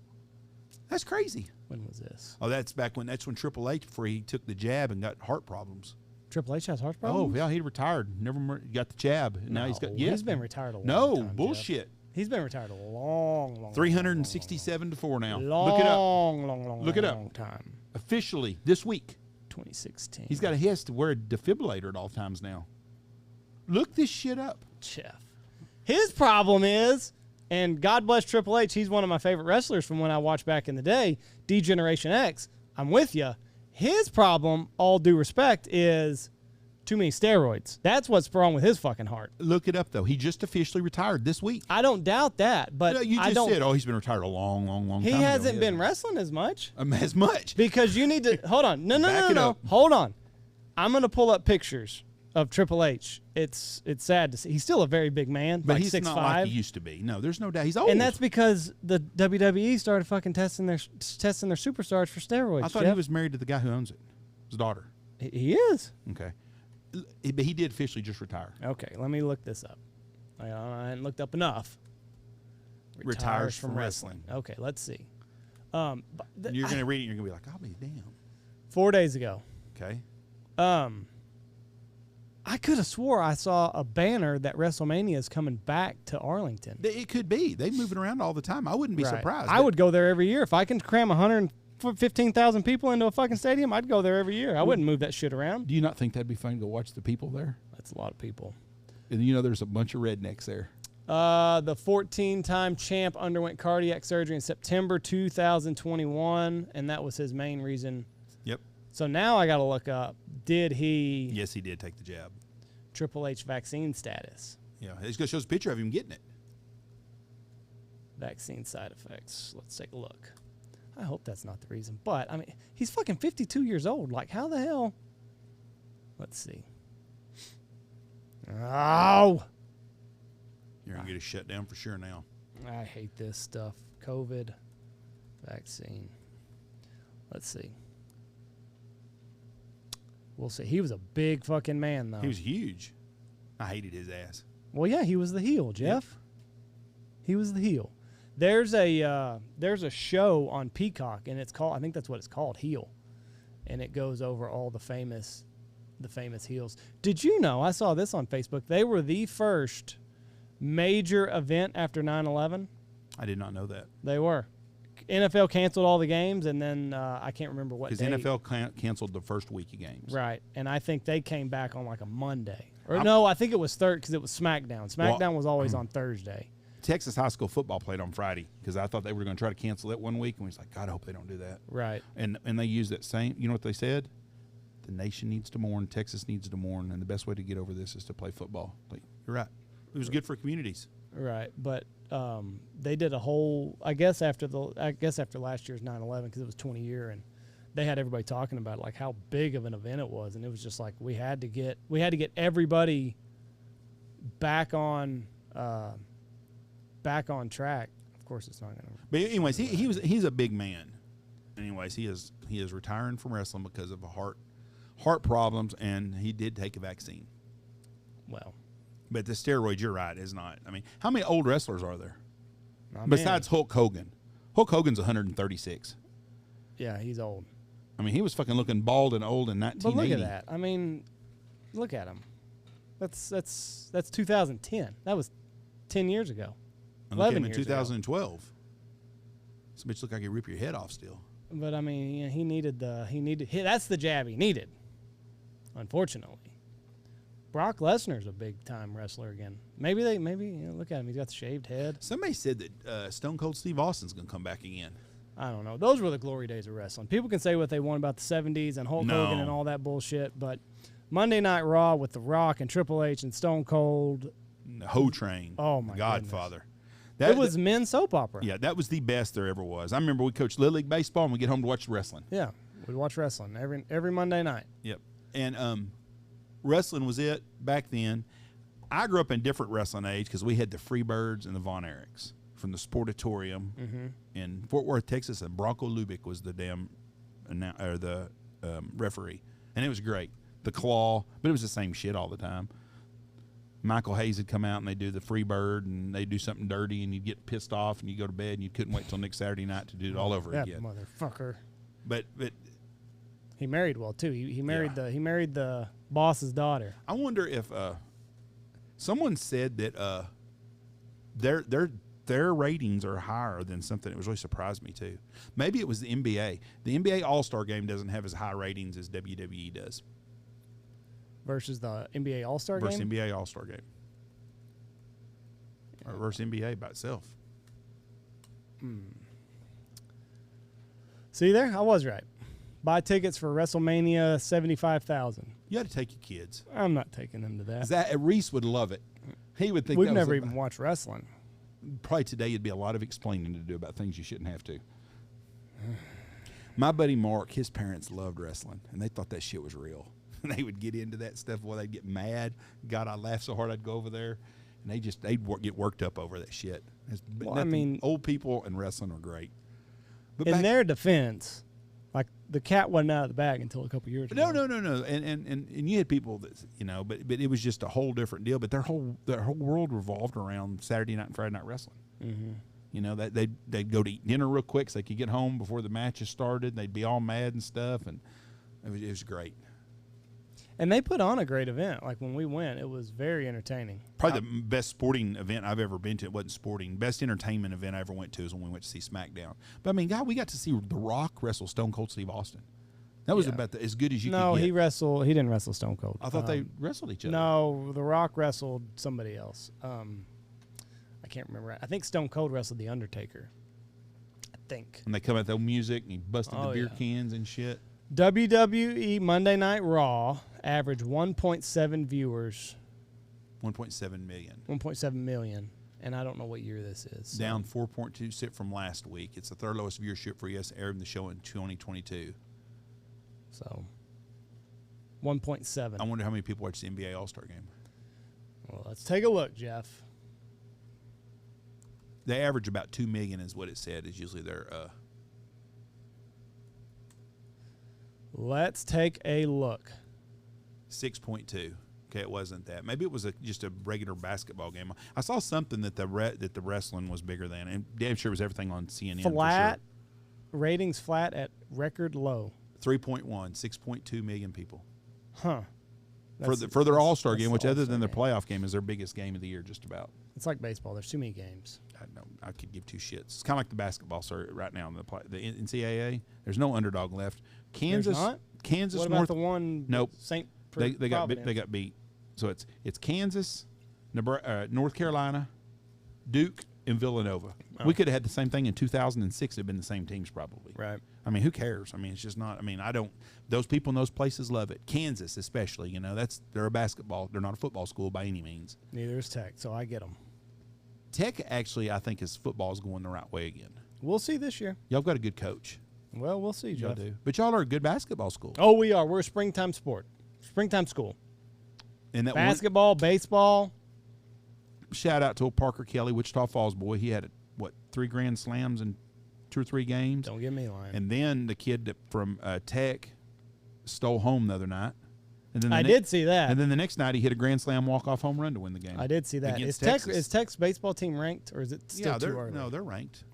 That's crazy. When was this? Oh, that's when Triple H, before he took the jab and got heart problems. Triple H has heart problems? Oh, yeah, he retired. Never got the jab. And now he's got, he's been retired a long time. No, bullshit. Jeff. He's been retired a long 367 to 4 now. Look it up. Long Look it up. Long time. Officially this week. 2016. He has to wear a defibrillator at all times now. Look this shit up. Jeff. His problem is, and God bless Triple H, he's one of my favorite wrestlers from when I watched back in the day, D-Generation X. I'm with you. His problem, all due respect, is too many steroids. That's what's wrong with his fucking heart. Look it up, though. He just officially retired this week. I don't doubt that, but You I just don't. said, he's been retired a long time ago. He hasn't been wrestling as much. As much. Because you need to hold on. No. Back it up. Hold on. I'm gonna pull up pictures of Triple H. It's sad to see. He's still a very big man, But like he's 6'5". not like he used to be. No, there's no doubt. He's old. And that's because the WWE started fucking testing their superstars for steroids. I thought he was married to the guy who owns it. His daughter. He is. Okay. But he did officially just retire. Okay, let me look this up. I hadn't looked up enough. Retires from wrestling. Okay, let's see. And you're going to read it and you're going to be like, I'll be damn. 4 days ago. Okay. I could have swore I saw a banner that WrestleMania is coming back to Arlington. It could be. They move it around all the time. I wouldn't be surprised. I would go there every year. If I can cram 115,000 people into a fucking stadium, I'd go there every year. I wouldn't move that shit around. Do you not think that'd be fun to watch the people there? That's a lot of people. And you know there's a bunch of rednecks there. The 14-time champ underwent cardiac surgery in September 2021, and that was his main reason. Yep. So now I got to look up, did he... Yes, he did take the jab. Triple H vaccine status. Yeah, it's going to show us a picture of him getting it. Vaccine side effects. Let's take a look. I hope that's not the reason. But, I mean, he's fucking 52 years old. Like, how the hell? Let's see. Oh! You're going to get a shutdown for sure now. I hate this stuff. COVID vaccine. Let's see. We'll see. He was a big fucking man, though. He was huge. I hated his ass. Well, yeah, he was the heel, Jeff. Yep. He was the heel. There's a show on Peacock, and it's called, I think that's what it's called, Heel, and it goes over all the famous heels. Did you know? I saw this on Facebook. They were the first major event after 9/11. I did not know that. They were. NFL canceled all the games, and then I can't remember what day. Because NFL canceled the first week of games. Right, and I think they came back on like a Monday. No, I think it was third because it was SmackDown. SmackDown was always on Thursday. Texas high school football played on Friday because I thought they were going to try to cancel it one week, and we was like, God, I hope they don't do that. Right. And they used that same, you know what they said? The nation needs to mourn, Texas needs to mourn, and the best way to get over this is to play football. Like, you're right. It was good for communities. Right, but they did a whole, I guess after last year's 9/11 because it was 20 year, and they had everybody talking about like how big of an event it was, and it was just like we had to get everybody back on track. Of course, it's not going to. But anyways, he's a big man. Anyways, he is retiring from wrestling because of heart problems, and he did take a vaccine. Well. But the steroids, you're right, is not. I mean, how many old wrestlers are there? Besides Hulk Hogan. Hulk Hogan's 136. Yeah, he's old. I mean, he was fucking looking bald and old in 1980. But look at that. I mean, look at him. That's 2010. That was 10 years ago. And look at 11 him in years 2012. This bitch look like he'd rip your head off still. But I mean, you know, that's the jab he needed. Unfortunately. Brock Lesnar's a big-time wrestler again. Maybe you know, look at him. He's got the shaved head. Somebody said that Stone Cold Steve Austin's going to come back again. I don't know. Those were the glory days of wrestling. People can say what they want about the 70s and Hulk Hogan and all that bullshit, but Monday Night Raw with The Rock and Triple H and Stone Cold. The Ho Train. Oh, my Godfather. It was men's soap opera. Yeah, that was the best there ever was. I remember we coached Little League Baseball and we get home to watch wrestling. Yeah, we'd watch wrestling every Monday night. Yep. And wrestling was it back then. I grew up in different wrestling age because we had the Freebirds and the Von Erichs from the Sportatorium in Fort Worth, Texas, and Bronco Lubick was the referee, and it was great. The Claw, but it was the same shit all the time. Michael Hayes would come out and they'd do the Freebird and they'd do something dirty and you'd get pissed off and you'd go to bed and you couldn't wait till next Saturday night to do it all over again. Motherfucker. But he married well too. He married the boss's daughter. I wonder if someone said that they're their ratings are higher than something that was really surprised me too. Maybe it was the NBA. The NBA All-Star Game doesn't have as high ratings as WWE does. Versus the NBA All-Star Game? Versus NBA All-Star Game. Or versus NBA by itself. See there? I was right. Buy tickets for WrestleMania, $75,000. You got to take your kids. I'm not taking them to that. Reese would love it. He would think We've that never was even watched wrestling. Probably today it'd be a lot of explaining to do about things you shouldn't have to. My buddy Mark, his parents loved wrestling, and they thought that shit was real. And they would get into that stuff. Boy, they'd get mad. God, I laughed so hard I'd go over there. And they'd get worked up over that shit. Well, I mean, old people and wrestling are great. But in their defense, like the cat wasn't out of the bag until a couple years ago. No. And you had people that, but it was just a whole different deal. But their whole world revolved around Saturday night and Friday night wrestling. Mm-hmm. They'd go to eat dinner real quick so they could get home before the matches started. They'd be all mad and stuff, and it was great. And they put on a great event. Like when we went, it was very entertaining. Probably the best sporting event I've ever been to. It wasn't sporting. Best entertainment event I ever went to is when we went to see SmackDown. But I mean, God, we got to see The Rock wrestle Stone Cold Steve Austin. That was about as good as you could get. No, he didn't wrestle Stone Cold. I thought they wrestled each other. No, The Rock wrestled somebody else. I can't remember. I think Stone Cold wrestled The Undertaker. I think. And they come out with music and he busted the beer cans and shit. WWE Monday Night Raw averaged 1.7 viewers. 1.7 million. 1.7 million. And I don't know what year this is. Down 4.2 from last week. It's the third lowest viewership for us airing the show in 2022. So, 1.7. I wonder how many people watch the NBA All-Star Game. Well, let's take a look, Jeff. They average about 2 million is what it said is usually their... Let's take a look. 6.2. Okay, it wasn't that. Maybe it was just a regular basketball game. I saw something that the wrestling was bigger than, and damn sure it was everything on CNN. Flat. For sure. Ratings flat at record low. 3.1, 6.2 million people. Huh. For their All-Star game, which other than their playoff game is their biggest game of the year just about. It's like baseball. There's too many games. I could give two shits. It's kind of like the basketball circuit right now in the NCAA. There's no underdog left. Kansas. There's not? Kansas. What about the one? Nope. St. They got beat. So it's Kansas, North Carolina, Duke, and Villanova. Oh. We could have had the same thing in 2006. It'd been the same teams probably. Right. I mean, who cares? I mean, it's just not. I mean, those people in those places love it. Kansas, especially. They're a basketball. They're not a football school by any means. Neither is Tech, so I get them. Tech actually, I think, football is going the right way again. We'll see this year. Y'all got a good coach. Well, we'll see, Jeff. Y'all do. But y'all are a good basketball school. Oh, we are. We're a springtime sport. Springtime school. And that basketball, baseball. Shout out to old Parker Kelly, Wichita Falls boy. He had, 3 Grand Slams in 2 or 3 games? Don't get me lying. And then the kid from Tech stole home the other night. And then I did see that. And then the next night he hit a Grand Slam walk-off home run to win the game. I did see that. Is Tech's baseball team ranked, or is it still too early? No, they're ranked.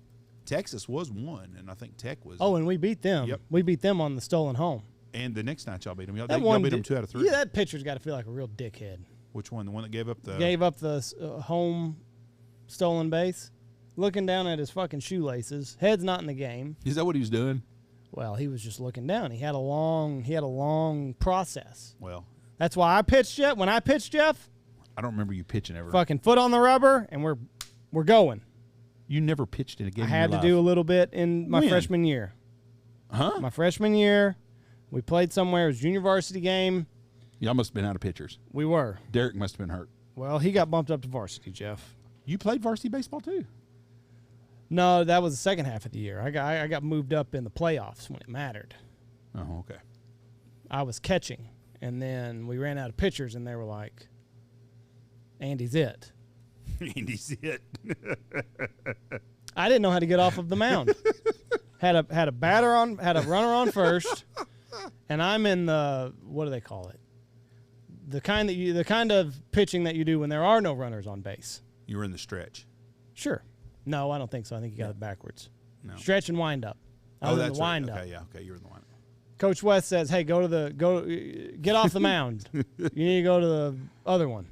Texas was 1, and I think Tech was. Oh, and we beat them. Yep. We beat them on the stolen home. And the next night y'all beat them. Y'all beat them 2 out of 3. Yeah, that pitcher's got to feel like a real dickhead. Which one? The one that gave up the... Gave up the home stolen base. Looking down at his fucking shoelaces. Head's not in the game. Is that what he was doing? Well, he was just looking down. He had a long process. Well... That's why I pitched, Jeff. When I pitched, Jeff... I don't remember you pitching ever. Fucking foot on the rubber, and we're going. You never pitched in a game I had to do a little bit in my freshman year. Huh? My freshman year, we played somewhere. It was a junior varsity game. Y'all must have been out of pitchers. We were. Derek must have been hurt. Well, he got bumped up to varsity, Jeff. You played varsity baseball too? No, that was the second half of the year. I got moved up in the playoffs when it mattered. Oh, okay. I was catching, and then we ran out of pitchers, and they were like, Andy's it. Andy's it. I didn't know how to get off of the mound. had a runner on first, and I'm in the, what do they call it? The kind of pitching that you do when there are no runners on base. You were in the stretch. Sure. No, I don't think so. I think you got it backwards. No. Stretch and wind up. That's wind right. up. Okay, yeah, okay, you were in the wind up. Coach West says, "Hey, get off the mound. You need to go to the other one."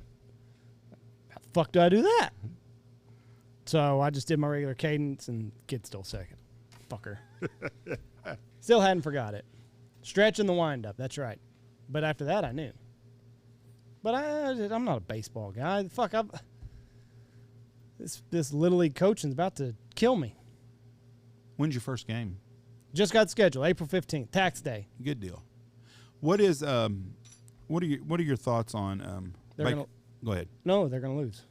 How the fuck do I do that? So I just did my regular cadence, and kid still second. Fucker. Still hadn't forgot it. Stretching the wind-up, that's right. But after that, I knew. But I'm not a baseball guy. Fuck, this Little League coaching's about to kill me. When's your first game? Just got scheduled, April 15th, tax day. Good deal. What is what are your thoughts on go ahead. No, they're gonna lose.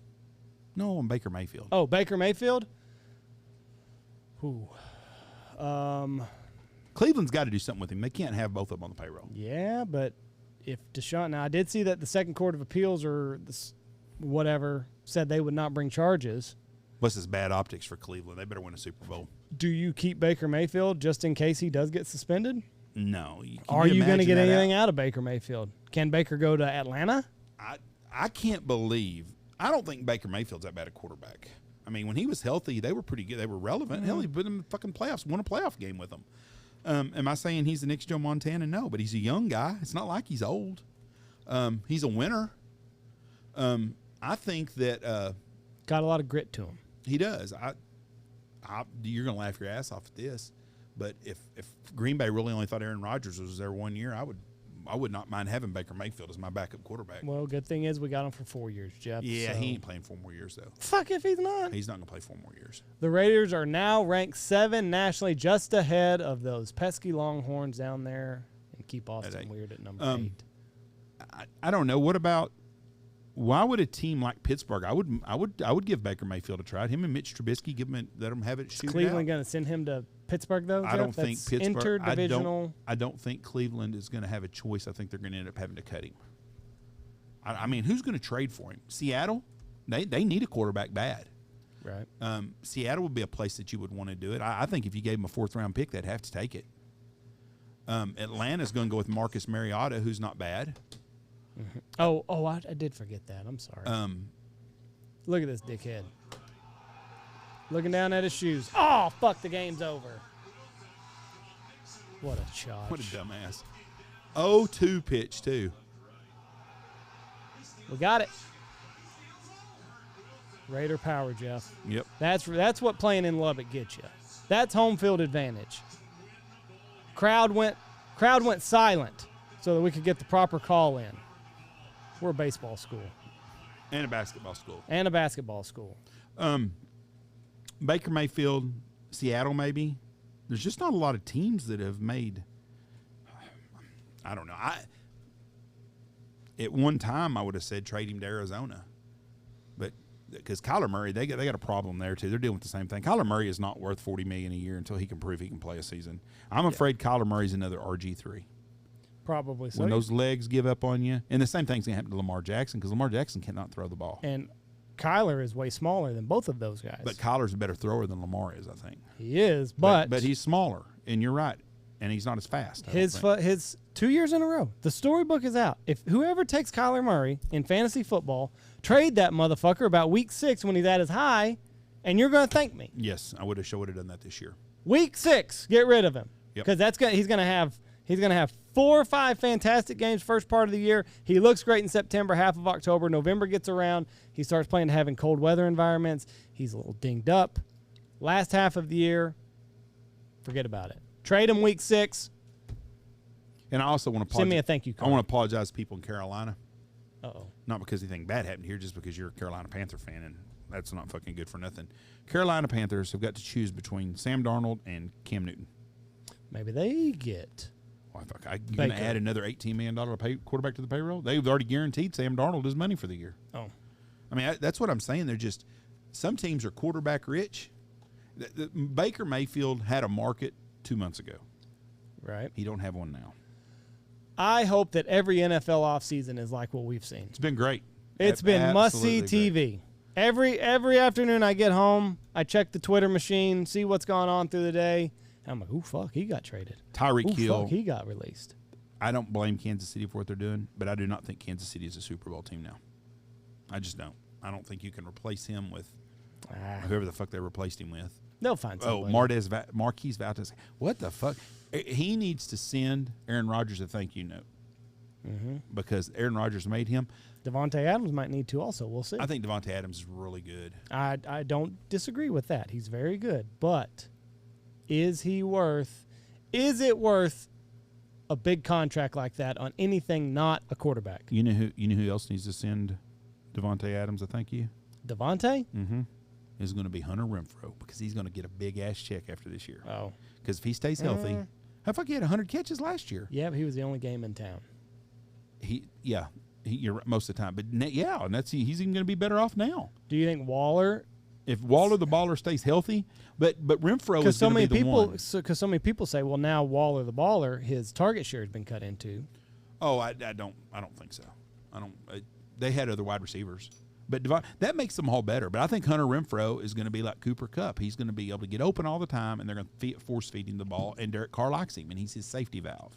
No, on Baker Mayfield. Oh, Baker Mayfield? Ooh. Cleveland's got to do something with him. They can't have both of them on the payroll. Yeah, but if Deshaun, now I did see that the Second Court of Appeals or whatever said they would not bring charges. Plus, it's bad optics for Cleveland. They better win a Super Bowl. Do you keep Baker Mayfield just in case he does get suspended? No. Are you going to get anything out of Baker Mayfield? Can Baker go to Atlanta? I can't believe. I don't think Baker Mayfield's that bad a quarterback. I mean, when he was healthy, they were pretty good. They were relevant. Mm-hmm. Hell, he put them in the fucking playoffs, won a playoff game with them. Am I saying he's the next Joe Montana? No, but he's a young guy. It's not like he's old. He's a winner. I think that got a lot of grit to him. He does. You're going to laugh your ass off at this, but if Green Bay really only thought Aaron Rodgers was there 1 year, I would not mind having Baker Mayfield as my backup quarterback. Well, good thing is we got him for 4 years, Jeff. Yeah, so. he ain't playing 4 more years, though. Fuck if he's not. He's not going to play 4 more years. The Raiders are now ranked 7 nationally, just ahead of those pesky Longhorns down there, and keep Austin weird at number 8. I don't know. What about? Why would a team like Pittsburgh? I would give Baker Mayfield a try. Him and Mitch Trubisky, let them have it. Shoot Cleveland going to send him to Pittsburgh though? Jeff? I don't think Pittsburgh. Interdivisional. I don't think Cleveland is going to have a choice. I think they're going to end up having to cut him. I mean, who's going to trade for him? Seattle. They need a quarterback bad. Right. Seattle would be a place that you would want to do it. I think if you gave him a 4th round pick, they'd have to take it. Atlanta's going to go with Marcus Mariota, who's not bad. Mm-hmm. Oh, I did forget that. I'm sorry. Look at this dickhead. Looking down at his shoes. Oh, fuck, the game's over. What a charge. What a dumbass. 0-2 pitch, too. We got it. Raider power, Jeff. Yep. That's what playing in Lubbock gets you. That's home field advantage. Crowd went silent so that we could get the proper call in. We're a baseball school. And a basketball school. Baker Mayfield, Seattle maybe. There's just not a lot of teams that have made – I don't know. At one time I would have said trade him to Arizona. But because Kyler Murray, they got a problem there too. They're dealing with the same thing. Kyler Murray is not worth $40 million a year until he can prove he can play a season. I'm afraid Kyler Murray's another RG3. Probably so. When those legs give up on you. And the same thing's going to happen to Lamar Jackson because Lamar Jackson cannot throw the ball. And Kyler is way smaller than both of those guys. But Kyler's a better thrower than Lamar is, I think. He is, but he's smaller, and you're right. And he's not as fast. His 2 years in a row. The storybook is out. If whoever takes Kyler Murray in fantasy football, trade that motherfucker about week 6 when he's at his high, and you're going to thank me. Yes, I would have done that this year. Week 6, get rid of him. Because he's going to have 4 or 5 fantastic games first part of the year. He looks great in September, half of October. November gets around. He starts playing having cold weather environments. He's a little dinged up. Last half of the year, forget about it. Trade him week 6. And I also want to apologize. Send me a thank you card. I want to apologize to people in Carolina. Uh-oh. Not because anything bad happened here, just because you're a Carolina Panther fan, and that's not fucking good for nothing. Carolina Panthers have got to choose between Sam Darnold and Cam Newton. Maybe they get... You're going to add another $18 million quarterback to the payroll? They've already guaranteed Sam Darnold his money for the year. Oh. I mean, that's what I'm saying. They're just – some teams are quarterback rich. Baker Mayfield had a market 2 months ago. Right. He don't have one now. I hope that every NFL offseason is like what we've seen. It's been great. It's been must-see TV. Every afternoon I get home, I check the Twitter machine, see what's going on through the day. I'm like, ooh, fuck, he got traded. Tyreek Hill. Fuck, he got released. I don't blame Kansas City for what they're doing, but I do not think Kansas City is a Super Bowl team now. I just don't. I don't think you can replace him with whoever the fuck they replaced him with. They'll find somebody. Marquise Valdez. What the fuck? He needs to send Aaron Rodgers a thank you note. because Aaron Rodgers made him. Devontae Adams might need to also. We'll see. I think Devontae Adams is really good. I don't disagree with that. He's very good. But is it worth a big contract like that on anything not a quarterback? You know who else needs to send Devontae Adams a thank you? Devontae? Mm-hmm. Is going to be Hunter Renfrow, because he's going to get a big ass check after this year. Oh. Because if he stays healthy, how fuck he had 100 catches last year? Yeah, but he was the only game in town. You're right most of the time. But and he's even going to be better off now. Do you think Waller? If Waller the baller stays healthy, but Renfrow is going to be the one. Because so many people say, well, now Waller the baller, his target share has been cut into. Oh, I don't think so. They had other wide receivers. But that makes them all better. But I think Hunter Renfrow is going to be like Cooper Kupp. He's going to be able to get open all the time, and they're going to force feed him the ball. And Derek Carr likes him, and he's his safety valve.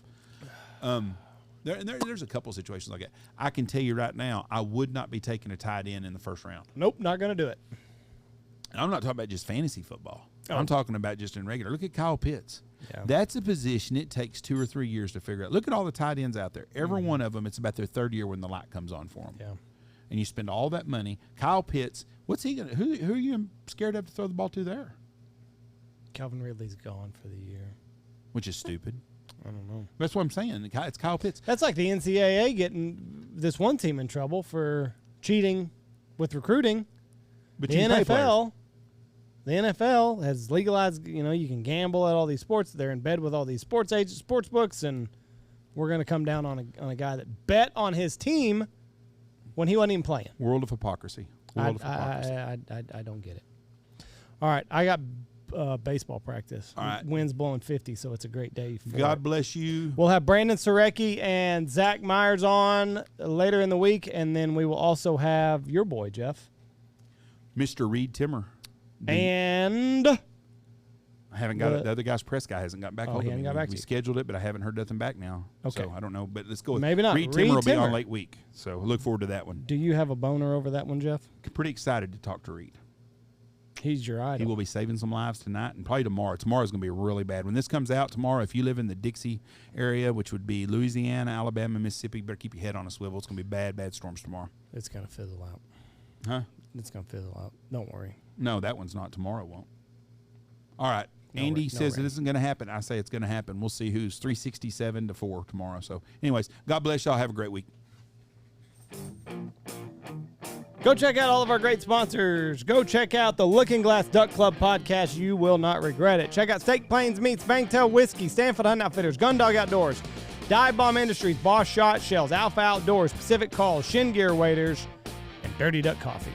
There's a couple of situations like that. I can tell you right now, I would not be taking a tight end in the first round. Nope, not going to do it. And I'm not talking about just fantasy football. I'm talking about just in regular. Look at Kyle Pitts. Yeah. That's a position it takes 2 or 3 years to figure out. Look at all the tight ends out there. Every one of them, it's about their third year when the light comes on for them. Yeah. And you spend all that money. Kyle Pitts, what's he going to – who are you scared of to throw the ball to there? Calvin Ridley's gone for the year. Which is stupid. I don't know. That's what I'm saying. It's Kyle Pitts. That's like the NCAA getting this one team in trouble for cheating with recruiting. But the NFL has legalized, you can gamble at all these sports. They're in bed with all these sports agents, sports books, and we're going to come down on a guy that bet on his team when he wasn't even playing. World of hypocrisy. I don't get it. All right, I got baseball practice. All right. Wind's blowing 50, so it's a great day. God bless you. We'll have Brandon Surecki and Zach Myers on later in the week, and then we will also have your boy, Jeff. Mr. Reed Timmer. And I haven't got it. The other guy's press guy hasn't gotten back. He hasn't got back to we you. scheduled it, but I haven't heard nothing back now. Okay. So I don't know, but let's go with Maybe not. Reed Timmer will be Timmer. on late week. So look forward to that one. Do you have a boner over that one, Jeff? Pretty excited to talk to Reed. He's your idol. He will be saving some lives tonight and probably tomorrow. Tomorrow's going to be really bad. When this comes out tomorrow, if you live in the Dixie area, which would be Louisiana, Alabama, Mississippi, you better keep your head on a swivel. It's going to be bad storms tomorrow. It's going to fizzle out. Huh? It's going to fizzle out. Don't worry. No, that one's not. Tomorrow won't. All right. Andy says it isn't going to happen. I say it's going to happen. We'll see who's 367-4 tomorrow. So, anyways, God bless y'all. Have a great week. Go check out all of our great sponsors. Go check out the Looking Glass Duck Club podcast. You will not regret it. Check out Steak Plains Meats, Bangtail Whiskey, Stanfield Hunting Outfitters, Gundog Outdoors, Dive Bomb Industries, Boss Shot Shells, Alpha Outdoors, Pacific Calls, Shin Gear Waders, and Dirty Duck Coffee.